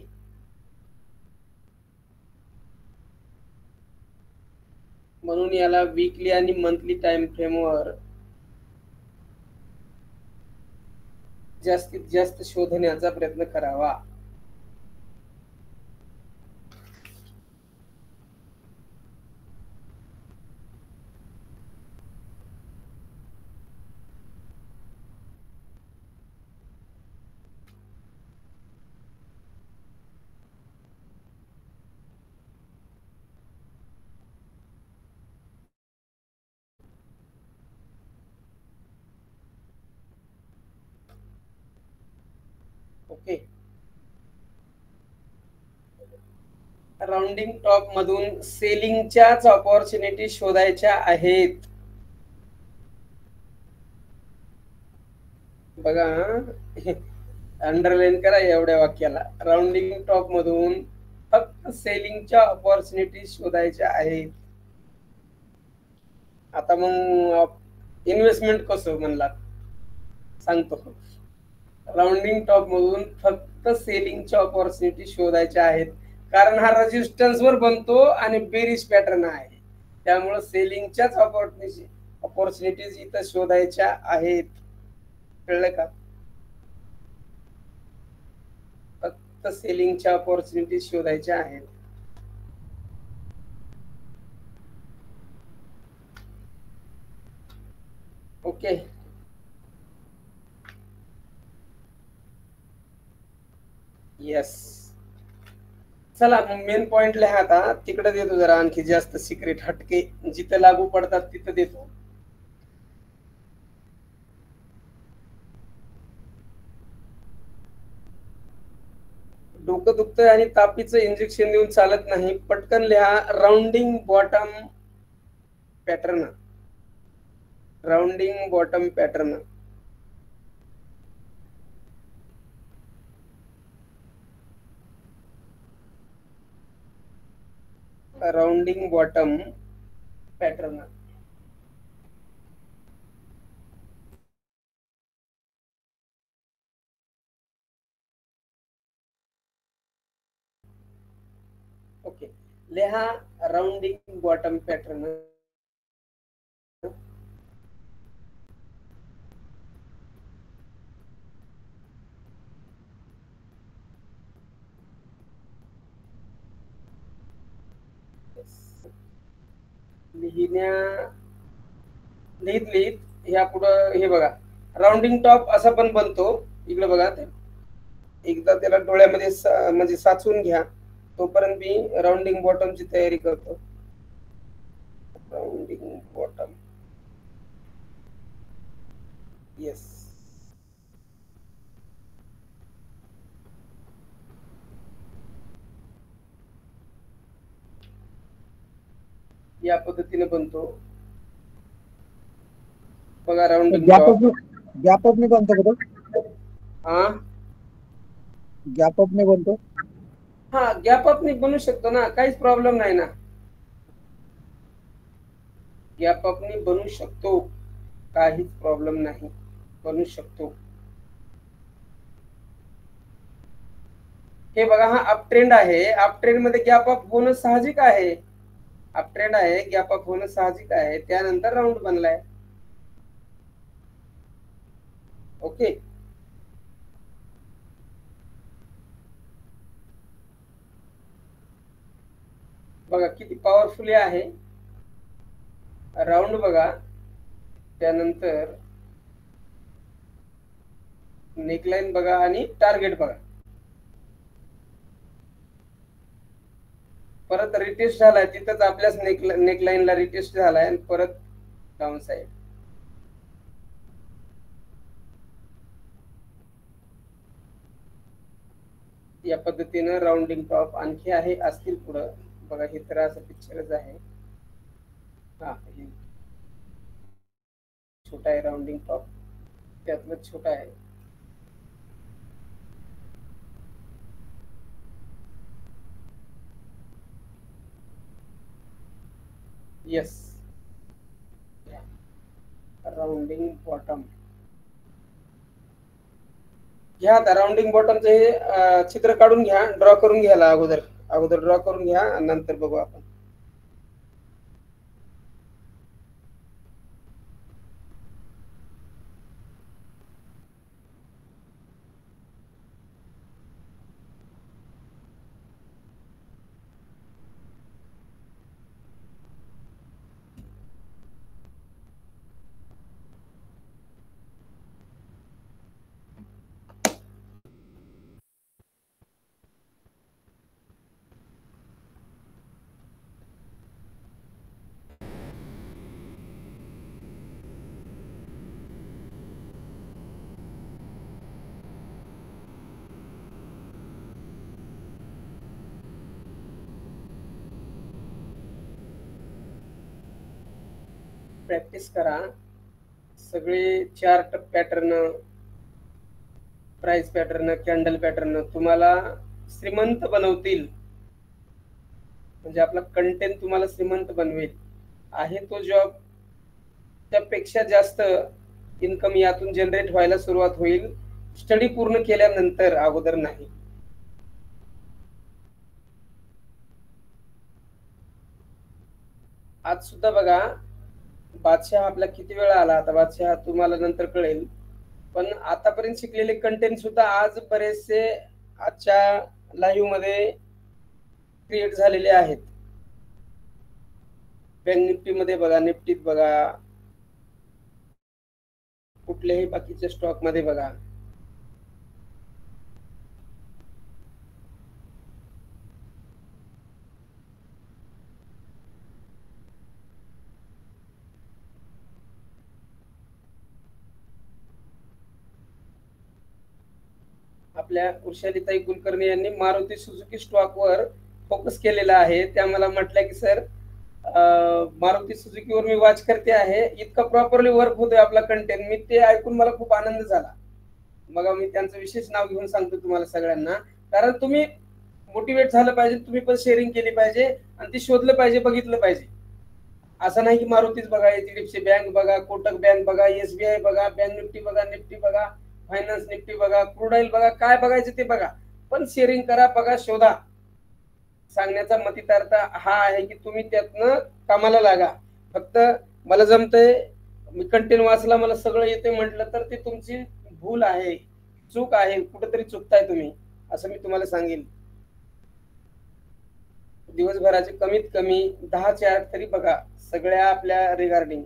म्हणून याला वीकली आणि मंथली टाइम फ्रेमवर जास्तीत जास्त शोधण्याचा प्रयत्न करावा. ओके, राउंडिंग टॉप मधून सेलिंगच्याच ऑपॉर्च्युनिटी शोधायच्या आहेत. बघा, अंडरलाईन करा एवढ्या वाक्याला. राउंडिंग टॉप मधून फक्त सेलिंगच्या ऑपॉर्च्युनिटी शोधायच्या आहेत. आता मग इन्व्हेस्टमेंट कसं म्हणला सांगतो. राउंडिंग टॉप मधून फक्त सेलिंगच्या ऑपॉर्च्युनिटी शोधायच्या आहेत, कारण हा रेजिस्टन्स वर बनतो आणि बेरिश पॅटर्न आहे, त्यामुळे सेलिंगच्याच ऑपॉर्च्युनिटीज इथं शोधायच्या आहेत. कळलं का? फक्त सेलिंगच्या ऑपॉर्च्युनिटी शोधायच्या आहेत. Okay, yes. चला मग मेन पॉइंट लिहा आता. तिकडे देतो जरा आणखी जास्त सिक्रेट हटके, जिथे लागू पडतात तिथं देतो. डोकं दुखतंय आणि तापीचं इंजेक्शन देऊन चालत नाही, पटकन लिहा. Rounding bottom pattern, rounding bottom pattern, rounding bottom pattern. Okay, लिहा राउंडिंग बॉटम पॅटर्न. लिहित ह्या पुढं हे बघा, राउंडिंग टॉप असा पण बनतो. इकडे बघा, ते एकदा त्याला डोळ्यामध्ये म्हणजे साचवून घ्या. तोपर्यंत मी राउंडिंग बॉटमची तयारी करतो. Rounding bottom, yes. या पद्धतीने बनतो बघा राउंडिंग टॉप. गॅप अप ने बनतो का? हा, गॅप अप ने बनतो. हा, गॅप अप ने बनू शकतो ना, काहीच प्रॉब्लेम नाही ना. गॅप अप ने बनू शकतो, काहीच प्रॉब्लेम नाही, बनू शकतो. हे बघा, हा अप ट्रेंड आहे. अप ट्रेंड मध्ये गॅप अप होणं साहजिक आहे. अप ट्रेंड आहे, गॅप अप होणं साहजिक आहे. त्यानंतर राऊंड बनलाय. ओके, बघा किती पॉवरफुली आहे. राऊंड बघा, त्यानंतर नेकलाईन बघा आणि टार्गेट बघा. परत रिटेस्ट झालाय, तिथंच आपल्याच नेकलाईनला रिटेस्ट झालाय आणि परत डाऊन साइड. या पद्धतीनं राउंडिंग टॉप आणखी आहे, असतील पुढं बघा. हे तर असं पिक्चरच आहे. हा, छोटा आहे राउंडिंग टॉप, त्यातलं छोटा आहे. येस, राउंडिंग बॉटम घ्या. आता राउंडिंग बॉटमचं हे चित्र काढून घ्या, ड्रॉ करून घ्यायला अगोदर ड्रॉ करून घ्या, नंतर बघू आपण. प्रॅक्टिस करा. सगळे chart pattern, price pattern, candle pattern तुम्हाला श्रीमंत बनवतील. म्हणजे आपला कंटेंट तुम्हाला श्रीमंत बनवेल. आहे तो जॉब, त्यापेक्षा जास्त इन्कम यातून जनरेट व्हायला सुरुवात होईल स्टडी पूर्ण केल्यानंतर, अगोदर नाही. आज सुद्धा बघा, बादशाह आपला किती वेळा आला. आता बादशाह तुम्हाला नंतर कळेल, पण आतापर्यंत शिकलेले कंटेंट सुद्धा आज बरेचसे आजच्या लाईव्ह मध्ये क्रिएट झालेले आहेत. बँक निफ्टी मध्ये बघा, निफ्टीत बघा, कुठल्याही बाकीच्या स्टॉक मध्ये बघा. आपल्या वृषालीताई कुलकर्णी यांनी मारुती सुझुकी स्टॉकवर फोकस केलेला आहे. त्या मला म्हटलं की सर, मारुती सुझुकीवर मी वॉच करते आहे, इतका प्रॉपरली वर्क होतोय आपला कंटेंट. मी ते ऐकून मला खूप आनंद झाला. मग मी त्यांचं विशेष नाव घेऊन सांगतो तुम्हाला सगळ्यांना, कारण तुम्ही मोटिवेट झालं पाहिजे, तुम्ही पण शेअरिंग केली पाहिजे आणि ती शोधलं पाहिजे, बघितलं पाहिजे. असं नाही की मारुतीच बघा, एचडीएफसी बँक बघा, कोटक बँक बघा, एसबीआय बघा, बँक निफ्टी बघा, निफ्टी बघा, फायनान्स निफ्टी बघा, क्रूड ऑइल बघा, काय बघायचं ते बघा, पण शेअरिंग करा, बघा, शोधा. सांगण्याचा मतितार्थ हा आहे की तुम्ही त्यातनं कामाला लागा. फक्त मला जमतंय, मी कंटेंट वाचला, मला सगळं येते म्हटलं तर ते तुमची भूल आहे, चूक आहे, कुठेतरी चुकताय तुम्ही, असं मी तुम्हाला सांगेन. दिवसभराचे कमीत कमी 10 चॅट तरी बघा, सगळ्या आपल्या रिगार्डिंग.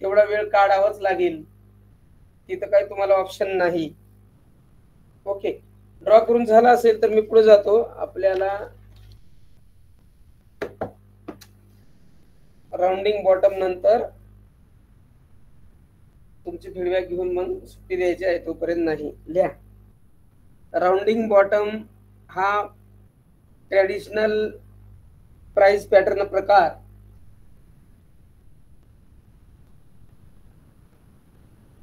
तेवढा वेळ काढावाच लागेल, तिथं काही तुम्हाला ऑप्शन नाही. ओके, ड्रॉ करून झाला असेल तर मी पुढे जातो. आपल्याला राउंडिंग बॉटम नंतर तुमची फीडबॅक घेऊन मग सुट्टी द्यायची आहे, तोपर्यंत नाही. लिहा, राउंडिंग बॉटम हा ट्रेडिशनल प्राइस पॅटर्न प्रकार.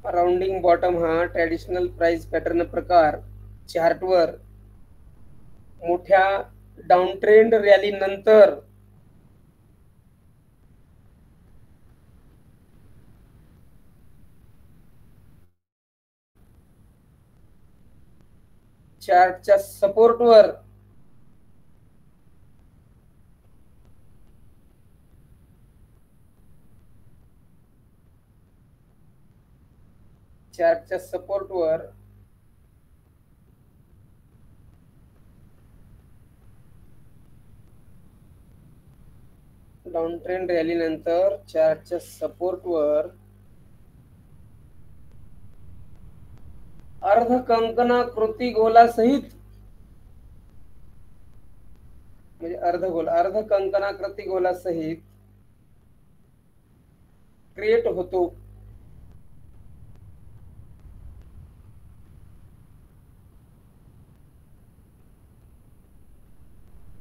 राउंडिंग बॉटम हा ट्रेडिशनल प्राइस पॅटर्न प्रकार चार्टवर मोठ्या डाऊन ट्रेंड रॅली नंतर चार्टच्या सपोर्टवर चार्टच्या सपोर्टवर डाऊन ट्रेंड रॅली नंतर चार्टच्या सपोर्टवर अर्ध कंकणाकृती गोलासहित, म्हणजे अर्धगोल, अर्ध कंकणाकृती गोलासहित क्रिएट होतो.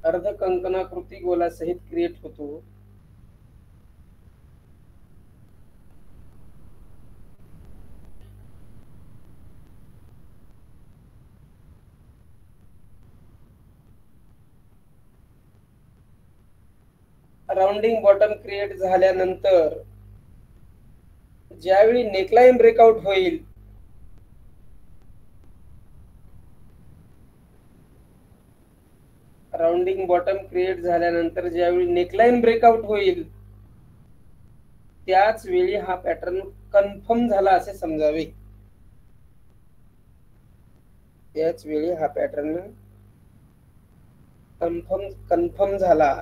अर्ध कंकणाकृती गोलासहित क्रिएट होतो. राउंडिंग बॉटम क्रिएट झाल्यानंतर ज्यावेळी नेकलाईन ब्रेकआउट होईल, राउंडिंग बॉटम क्रिएट झाल्यानंतर ज्यावेळी नेकलाईन ब्रेकआउट होईल, त्याच वेळी हा पॅटर्न कन्फर्म झाला असे समजावे. त्याच वेळी हा पॅटर्न कन्फर्म झाला,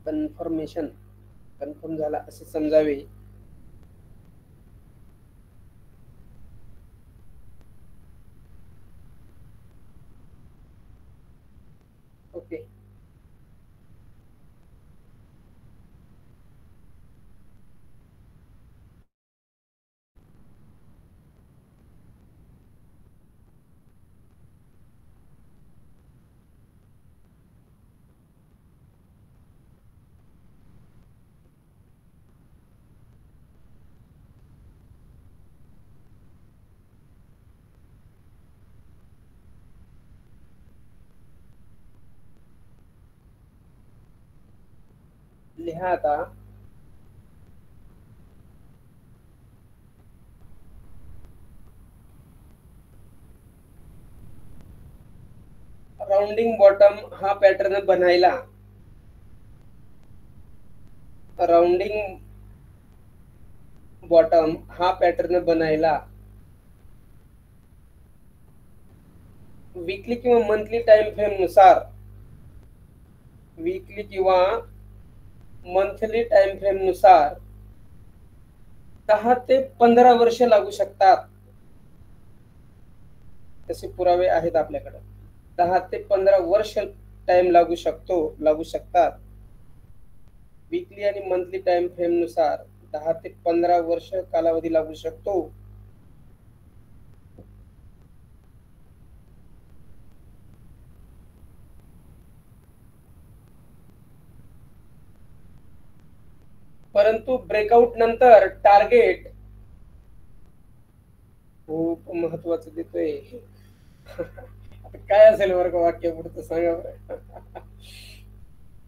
कन्फर्मेशन कन्फर्म झाला असे समजावे. ओके, लिहा आता. राउंडिंग बॉटम हा पॅटर्न बनायला, राउंडिंग बॉटम हा पॅटर्न बनायला वीकली किंवा मंथली टाइम फ्रेम नुसार, वीकली किंवा मंथली टाइम फ्रेम नुसार 10 ते 15 वर्ष लागू शकतात. तसे पुरावे आहेत आपल्याकडे. 10 ते 15 वर्ष टाइम लागू शकतात. वीकली आणि मंथली टाइम फ्रेम नुसार 10 ते 15 वर्ष कालावधी लागू शकतो. परंतु ब्रेकआउट नंतर टार्गेट खूप महत्वाचं देतोय. आता काय असेल बरं का वाक्य पुढचं, सांगा बरं.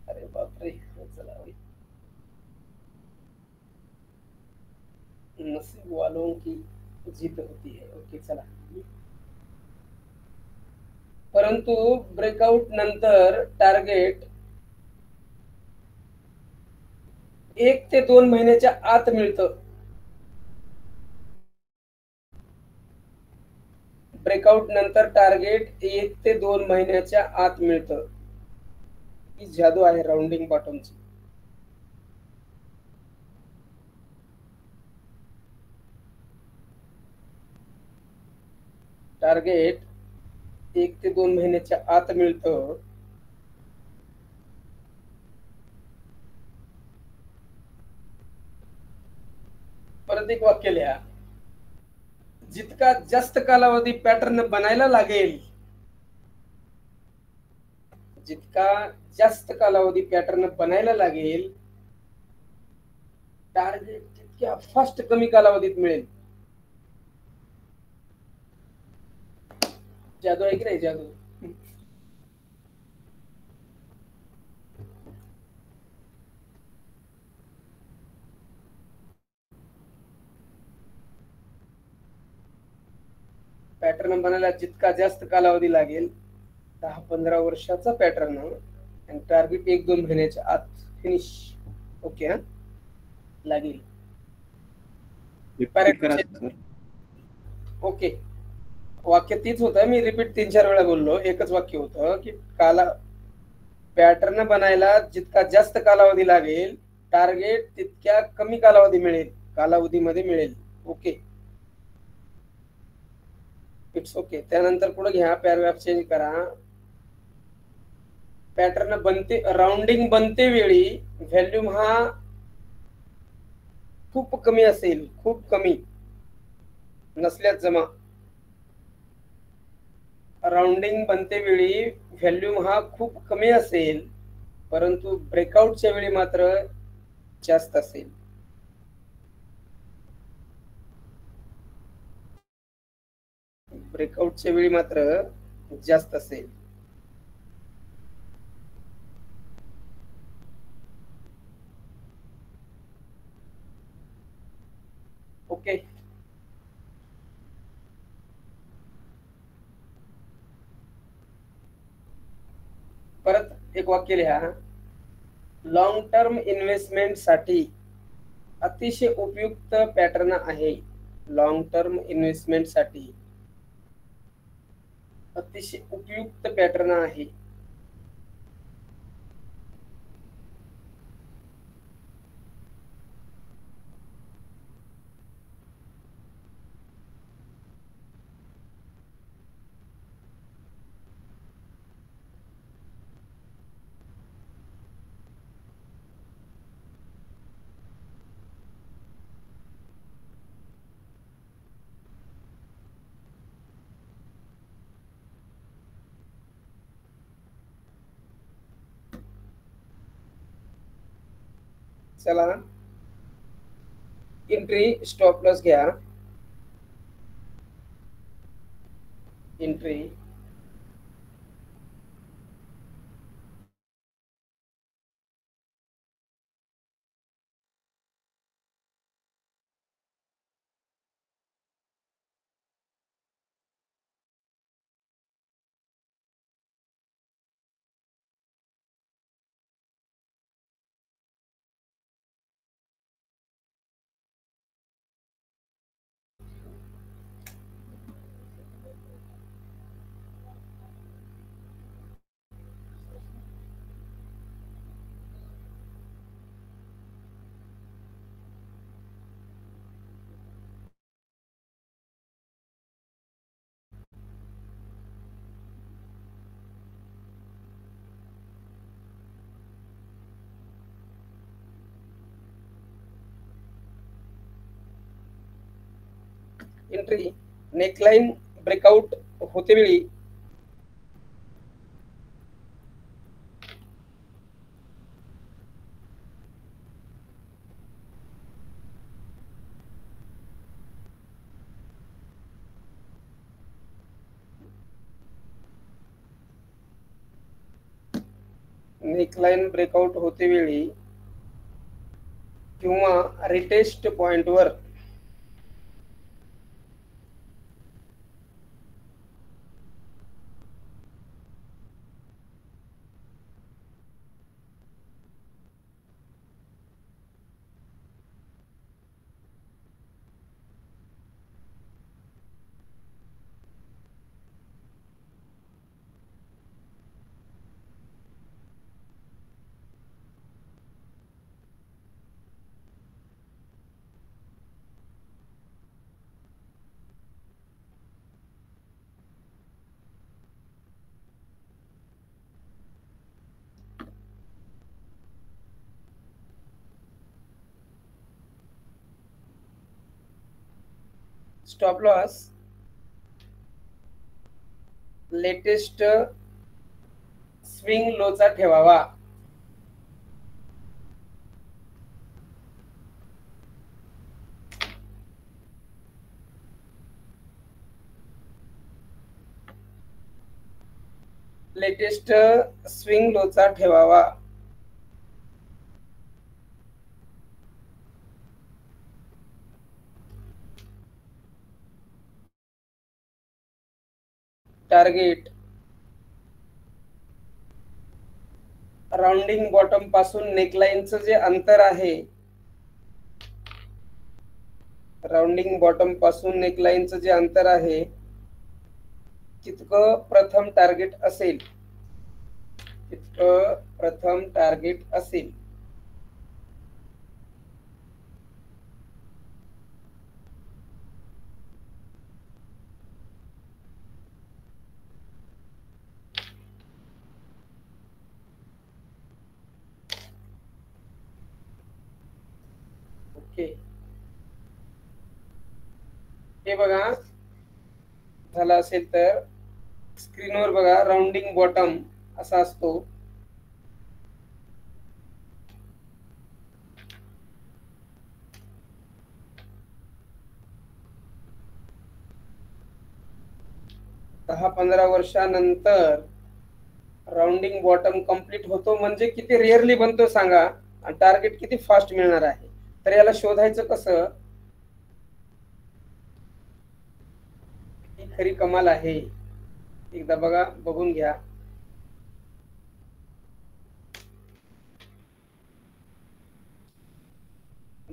अरे बापरे, चला, नसीब वालों की जीत होती है. ओके, चला. परंतु ब्रेकआउट नंतर टार्गेट 1 ते 2 महिन्याच्या आत मिळतं. ब्रेकआउट नंतर टार्गेट 1 ते 2 महिन्याच्या आत मिळतं. ही जादू आहे राउंडिंग बॉटमची. टार्गेट 1 ते 2 महिन्याच्या आत मिळतं. परत एक वाक्य लिहा. जितका जास्त कालावधी पॅटर्न बनायला लागेल, जितका जास्त कालावधी पॅटर्न बनायला लागेल, टार्गेट तितक्या फास्ट कमी कालावधीत मिळेल. जादू आहे की नाही जादू? पॅटर्न बनायला जितका जास्त कालावधी लागेल, 10-15 वर्षाचा पॅटर्न, आणि टार्गेट 1-2 महिन्याच्या आत फिनिश. ओके हा लागेल. ओके, वाक्य तीच होतं. मी रिपीट 3-4 वेळा बोललो. एकच वाक्य होतं की पॅटर्न बनायला जितका जास्त कालावधी लागेल, टार्गेट तितक्या कमी कालावधीमध्ये मिळेल. Okay, it's okay. त्यानंतर पुढे घ्या, पॅराग्राफ चेंज करा. पॅटर्न बनते, राउंडिंग बनते वेळी व्हॅल्यूम हा खूप कमी असेल, खूप कमी नसल्यास जमा. राउंडिंग बनते वेळी व्हॅल्यूम हा खूप कमी असेल, परंतु ब्रेकआउटच्या वेळी मात्र जास्त असेल. ब्रेकआउटच्या वेळी मात्र जास्त असेल. ओके, परत एक वाक्य लिहा. लॉंग टर्म इन्व्हेस्टमेंट साठी अतिशय उपयुक्त पॅटर्न आहे. लॉंग टर्म इन्व्हेस्टमेंट साठी अतिशय उपयुक्त पॅटर्न आहे. चला, एंट्री स्टॉप लॉस घ्या. एंट्री एंट्री नेकलाइन ब्रेकआउट होते वेळी नेकलाइन ब्रेकआउट होते वेळी किंवा रिटेस्ट पॉइंटवर स्टॉप लॉस लेटेस्ट स्विंग लोचा ठेवावा. लेटेस्ट स्विंग लोचा ठेवावा. टार्गेट राउंडिंग बॉटम पासून नेकलाइनचं जे अंतर आहे, राउंडिंग बॉटम पासून नेकलाइनचं जे अंतर आहे तितकं प्रथम टार्गेट असेल, तितकं प्रथम टार्गेट असेल. ओके, हे बघा झालं असेल तर स्क्रीनवर बघा राउंडिंग बॉटम असा असतो. दहा 15 वर्षानंतर राउंडिंग बॉटम कंप्लीट होतो म्हणजे किती रेअरली बनतो सांगा, आणि टार्गेट किती फास्ट मिळणार आहे. तर याला शोधायचं कसं, ही खरी कमाल आहे. एकदा बघा, बघून घ्या.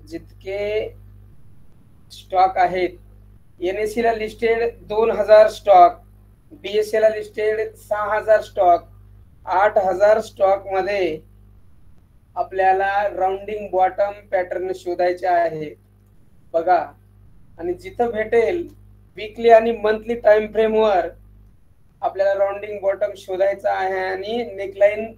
जितके स्टॉक आहेत, NSE ला लिस्टेड 2000 स्टॉक, BSE ला लिस्टेड 6000 स्टॉक, 8000 स्टॉक मध्ये आपल्याला राउंडिंग बॉटम पॅटर्न शोधायचे आहे. बघा, आणि जिथं भेटेल वीकली आणि मंथली टाइम फ्रेम वर आपल्याला राउंडिंग बॉटम शोधायचा आहे आणि नेकलाइन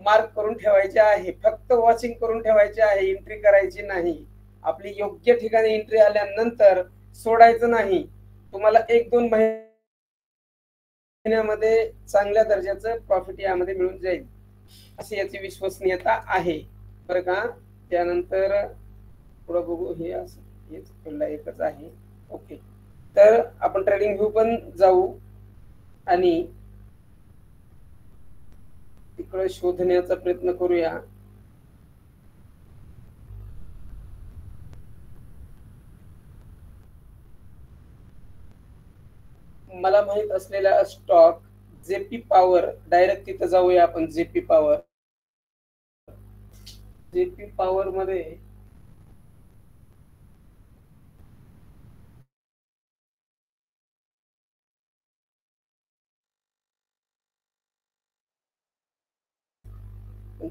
मार्क करून ठेवायचे आहे. फक्त वॉचिंग करून ठेवायचे आहे, एंट्री करायची नाही. आपली योग्य ठिकाणी एंट्री आल्यानंतर सोडायचं नाही. तुम्हाला 1-2 महिन्यामध्ये चांगल्या दर्जाचं प्रॉफिट यामध्ये मिळून जाईल, अशी याची विश्वसनीयता आहे बरं का. त्यानंतर पुढे बघू, हे असं हेच पहिला एकच आहे. ओके, तर आपण ट्रेडिंग व्ह्यू पण जाऊ आणि तिकडे शोधण्याचा प्रयत्न करूया. मला माहित असलेला स्टॉक जेपी पॉवर, डायरेक्ट तिथं जाऊया आपण. जेपी पॉवर, जेपी पॉवर मध्ये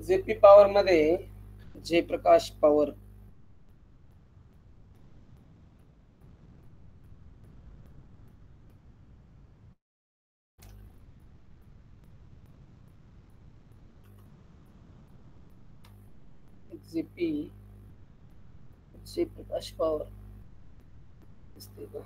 जेपी पॉवर मध्ये Jaiprakash power, JP Jaiprakash power दिसते का?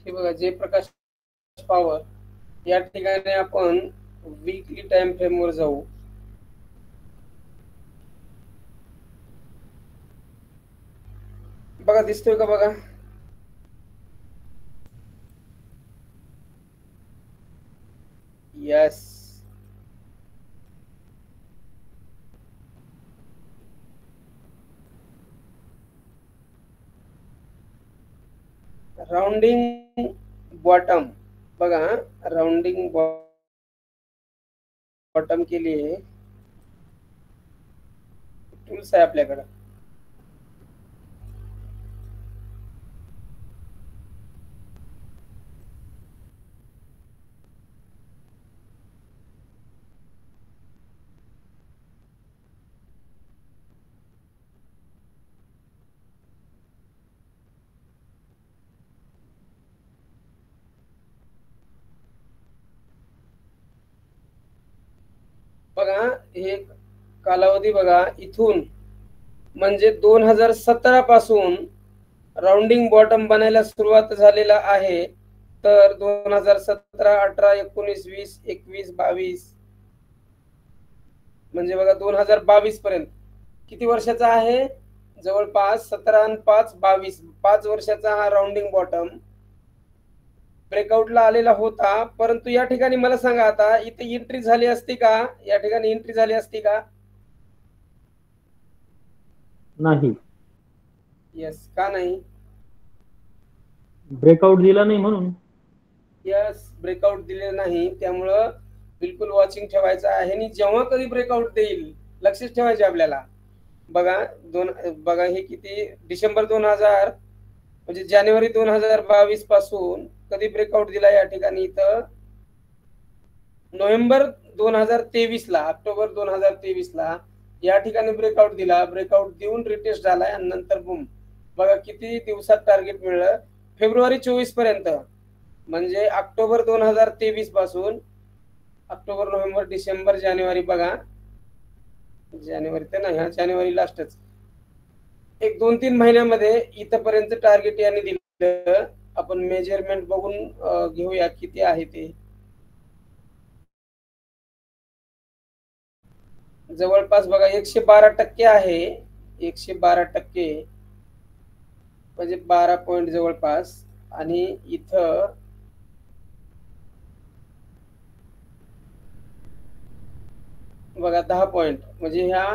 हे बघा, जयप्रकाश पॉवर. या ठिकाणी आपण वीकली टाइम फ्रेम वर जाऊ. बघा, दिसतोय का बघा? Yes, rounding bottom. बघा, राउंडिंग बॉटम के लिए टूल्स आहे आपल्याकडे. बघा हे कालावधी बघा, इथून म्हणजे 2017 पासून राउंडिंग बॉटम बनायला सुरुवात झालेला आहे. तर 2017, 18, 19, 20, 21, 22 म्हणजे बघा 2022 पर्यंत किती वर्षाचा आहे? जवळपास 17 आणि 5 22, 5 वर्षाचा हा राउंडिंग बॉटम ब्रेकआउटला आलेला होता. परंतु या ठिकाणी मला सांगा, आता इथे एंट्री झाली असती का? या ठिकाणी एंट्री झाली असती का? नाही. यस, का नाही? ब्रेकआउट दिला नाही म्हणून. यस, ब्रेकआउट दिले नाही, त्यामुळं बिलकुल वॉचिंग ठेवायचं आहे. आणि जेव्हा कधी ब्रेकआउट देईल लक्षच ठेवायचे आपल्याला. बघा हे किती डिसेंबर 2000 म्हणजे जानेवारी 2022 पासून कधी ब्रेकआउट दिला या ठिकाणी? इथं नोव्हेंबर 2023 ला, ऑक्टोबर 2023 ला या ठिकाणी ब्रेकआउट दिला. ब्रेकआउट देऊन रिटेस्ट झालाय आणि नंतर बूम. बघा किती दिवसात टार्गेट मिळलं, फेब्रुवारी 24 पर्यंत. म्हणजे ऑक्टोबर 2023 पासून ऑक्टोबर, नोव्हेंबर, डिसेंबर, जानेवारी, बघा जानेवारी तर नाही, हा जानेवारी लास्टच, एक 2-3 महिन्यामध्ये इथपर्यंत टार्गेट यांनी दिलं. आपण मेजरमेंट बघून घेऊया किती आहे ते. जवळपास बघा 112% आहे. 112% म्हणजे 12 पॉइंट जवळपास. आणि इथं बघा 10 पॉइंट. म्हणजे ह्या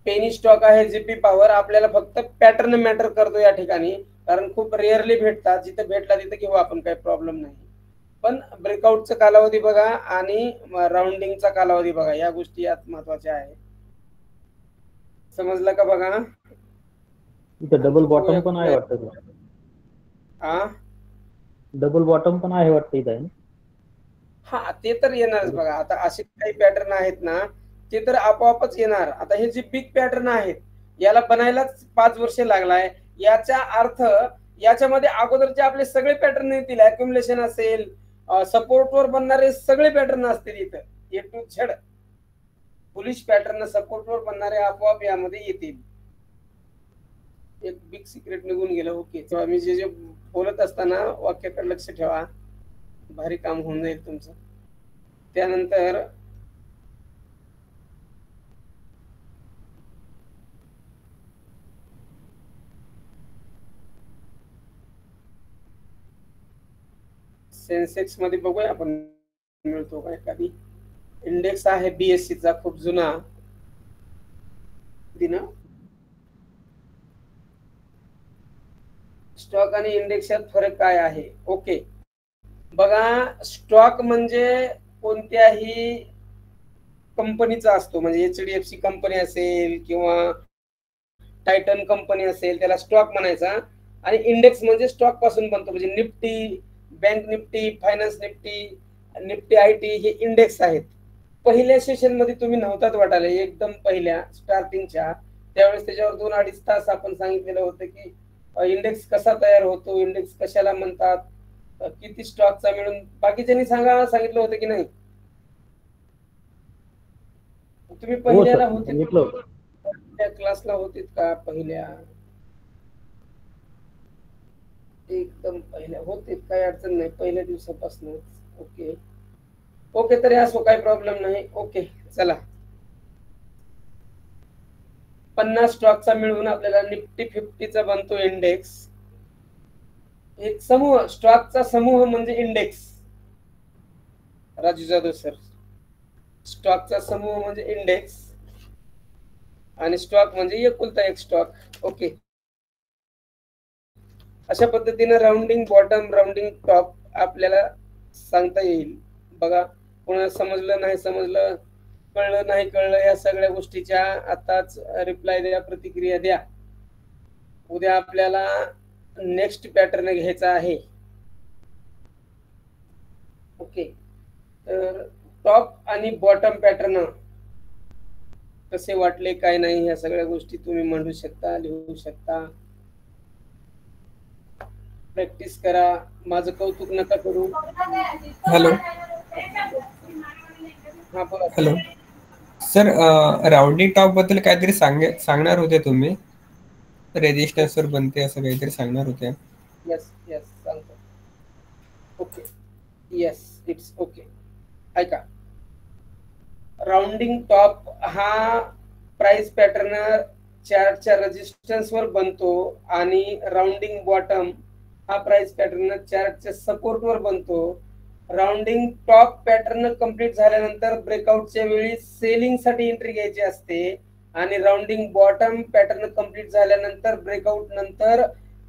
पेनी स्टॉक आहे जीपी पॉवर. आपल्याला फक्त पॅटर्न मॅटर करतो या ठिकाणी, कारण खूप रेअरली भेटतात. जिथे भेटला तिथे घेऊ आपण, काही प्रॉब्लेम नाही. पण ब्रेकआउटचा कालावधी बघा आणि राउंडिंगचा कालावधी बघा, या गोष्टी यात महत्वाच्या आहे. समजलं का? बघा इथं डबल बॉटम पण आहे वाटतं. हा, डबल बॉटम पण आहे वाटतं इथं. हा, ते तर येणारच बघा. आता असे काही पॅटर्न आहेत ना, ते तर आपोआपच येणार. आता हे जे बिग पॅटर्न आहेत याला बनायलाच 5 वर्षे लागलाय. याचा अर्थ याच्यामध्ये अगोदरचे आपले सगळे पॅटर्न येतील. अक्युमुलेशन असेल, सपोर्टवर बनणारे सगळे पॅटर्न असतील इथं, ए टू झेड. बुलिश पॅटर्न सपोर्टवर बनणारे आपोआप यामध्ये येतील. एक बिग सिक्रेट निघून गेलं. ओके, तेव्हा मी जे बोलत असताना वाक्याकडे लक्ष ठेवा, भारी काम होऊन जाईल तुमचं. त्यानंतर सेन्सेक्स मध्ये बघूया आपण मिळतो का एखादी. इंडेक्स आहे बीएससी चा, खूप जुना दिन. स्टॉक आणि इंडेक्स यात फरक काय आहे? ओके, बघा स्टॉक म्हणजे कोणत्याही कंपनीचा असतो. म्हणजे एचडीएफसी कंपनी असेल किंवा टायटन कंपनी असेल, त्याला स्टॉक म्हणायचा. आणि इंडेक्स म्हणजे स्टॉक पासून बनतो. म्हणजे Nifty, bank Nifty, finance Nifty, Nifty IT, हे इंडेक्स आहेत. पहिल्या सेशन मध्ये तुम्ही नव्हतात वाटायला, एकदम पहिल्या स्टार्टिंगच्या त्यावेळेस त्याच्यावर 2-2.5 तास आपण सांगितलेलं होतं की इंडेक्स कसा तयार होतो, इंडेक्स कशाला म्हणतात, किती स्टॉकचा मिळून. बाकीच्यांनी सांगितलं होतं की नाही? तुम्ही पहिल्याला होते, त्या क्लासला होते का? पहिल्या, एकदम पहिल्या होते, काही अडचण नाही, पहिल्या दिवसापासूनच. ओके ओके, तरी असो, काही प्रॉब्लेम नाही. ओके, चला. 50 स्टॉकचा मिळून आपल्याला निफ्टी 50चा बनतो इंडेक्स. एक समूह, स्टॉकचा समूह म्हणजे इंडेक्स. राजू जाधव सर, स्टॉकचा समूह म्हणजे इंडेक्स आणि स्टॉक म्हणजे एकुलता एक स्टॉक. ओके, अशा पद्धतीने राउंडिंग बॉटम, राउंडिंग टॉप आपल्याला सांगता येईल. बघा, कोणाला समजलं नाही समजलं, कळलं नाही कळलं, या सगळ्या गोष्टीच्या आताच रिप्लाय द्या, प्रतिक्रिया द्या. उद्या आपल्याला नेक्स्ट पॅटर्न घ्यायचा आहे. ओके, तर टॉप आणि बॉटम पॅटर्न कसे वाटले, काय नाही, ह्या सगळ्या गोष्टी तुम्ही म्हणू शकता, लिहू शकता. प्रॅक्टिस करा, माझं कौतुक नका करू. हॅलो, हा, बोला. हॅलो. सर राऊंडिंग टॉप बद्दल काहीतरी सांगणार होते तुम्ही, रेजिस्टन्स वर बनते असं काहीतरी सांगणार होते. येस येस सांगतो. Okay yes it's okay. ऐका, राऊंडिंग टॉप हा प्राइस पॅटर्न चार्टच्या रेजिस्टन्स वर बनतो आणि राऊंडिंग बॉटम हा प्राइस पॅटर्न चार्टच्या सपोर्ट वर बनतो. राऊंडिंग टॉप पॅटर्न कंप्लीट झाल्यानंतर ब्रेकआउटच्या वेळी सेलिंग साठी एंट्री घ्यायची असते आणि राऊंडिंग बॉटम पॅटर्न कंप्लीट झाल्यानंतर ब्रेकआउट नंतर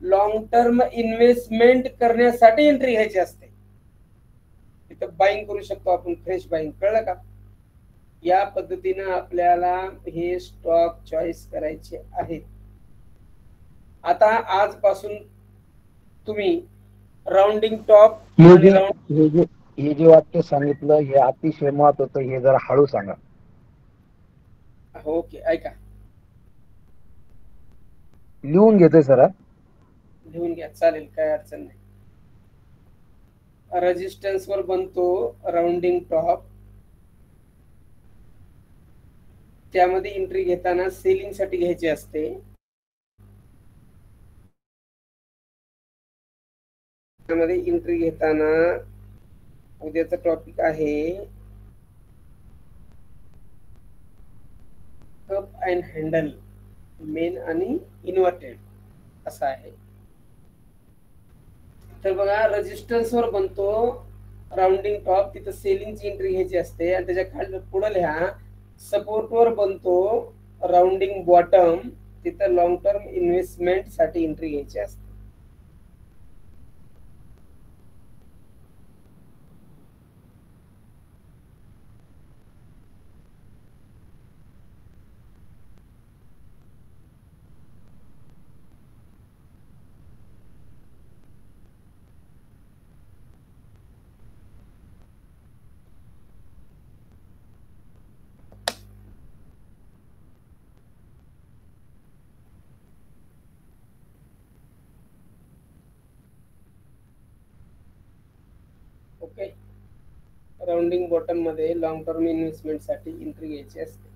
लॉंग टर्म इन्व्हेस्टमेंट करण्यासाठी एंट्री घ्यायची असते. तिथं बाईंग करू शकतो आपण, फ्रेश बाईंग. कळलं का? या पद्धतीनं आपल्याला हे स्टॉक चॉईस करायचे आहेत. आता आजपासून तुम्ही राऊंडिंग टॉप हे जे वाक्य सांगितलं हे अतिशय महत्वाचं, हे जरा हळू सांगा. ओके ऐका, लिहून घेतोय सर. लिहून घ्या, चालेल, काय अडचण नाही. रेजिस्टन्स वर बनतो राऊंडिंग टॉप, त्यामध्ये एंट्री घेताना सेलिंग साठी घ्यायची असते. त्यामध्ये एंट्री घेताना उद्याचा टॉपिक आहे कप अँड हँडल, मेन आणि इन्व्हर्टेड असा आहे. तर बघा, रेजिस्टन्स वर बनतो राऊंडिंग टॉप, तिथं सेलिंगची एंट्री घ्यायची असते आणि त्याच्या खाली पुढे लिहा सपोर्ट वर बनतो राऊंडिंग बॉटम, तिथं लॉंग टर्म इन्व्हेस्टमेंट साठी एंट्री घ्यायची असते. ओके, राऊंडिंग बॉटम मध्ये लॉंग टर्म इन्व्हेस्टमेंट साठी एंट्री घ्यायची असते.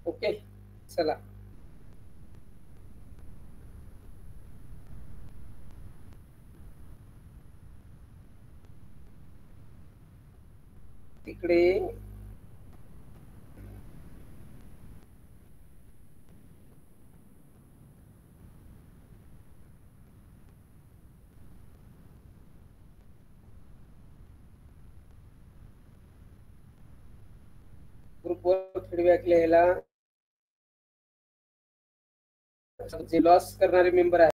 ओके, चला तिकडे ग्रुपवर फीडबॅक लिहायला, जे लॉस करणारे मेंबर आहेत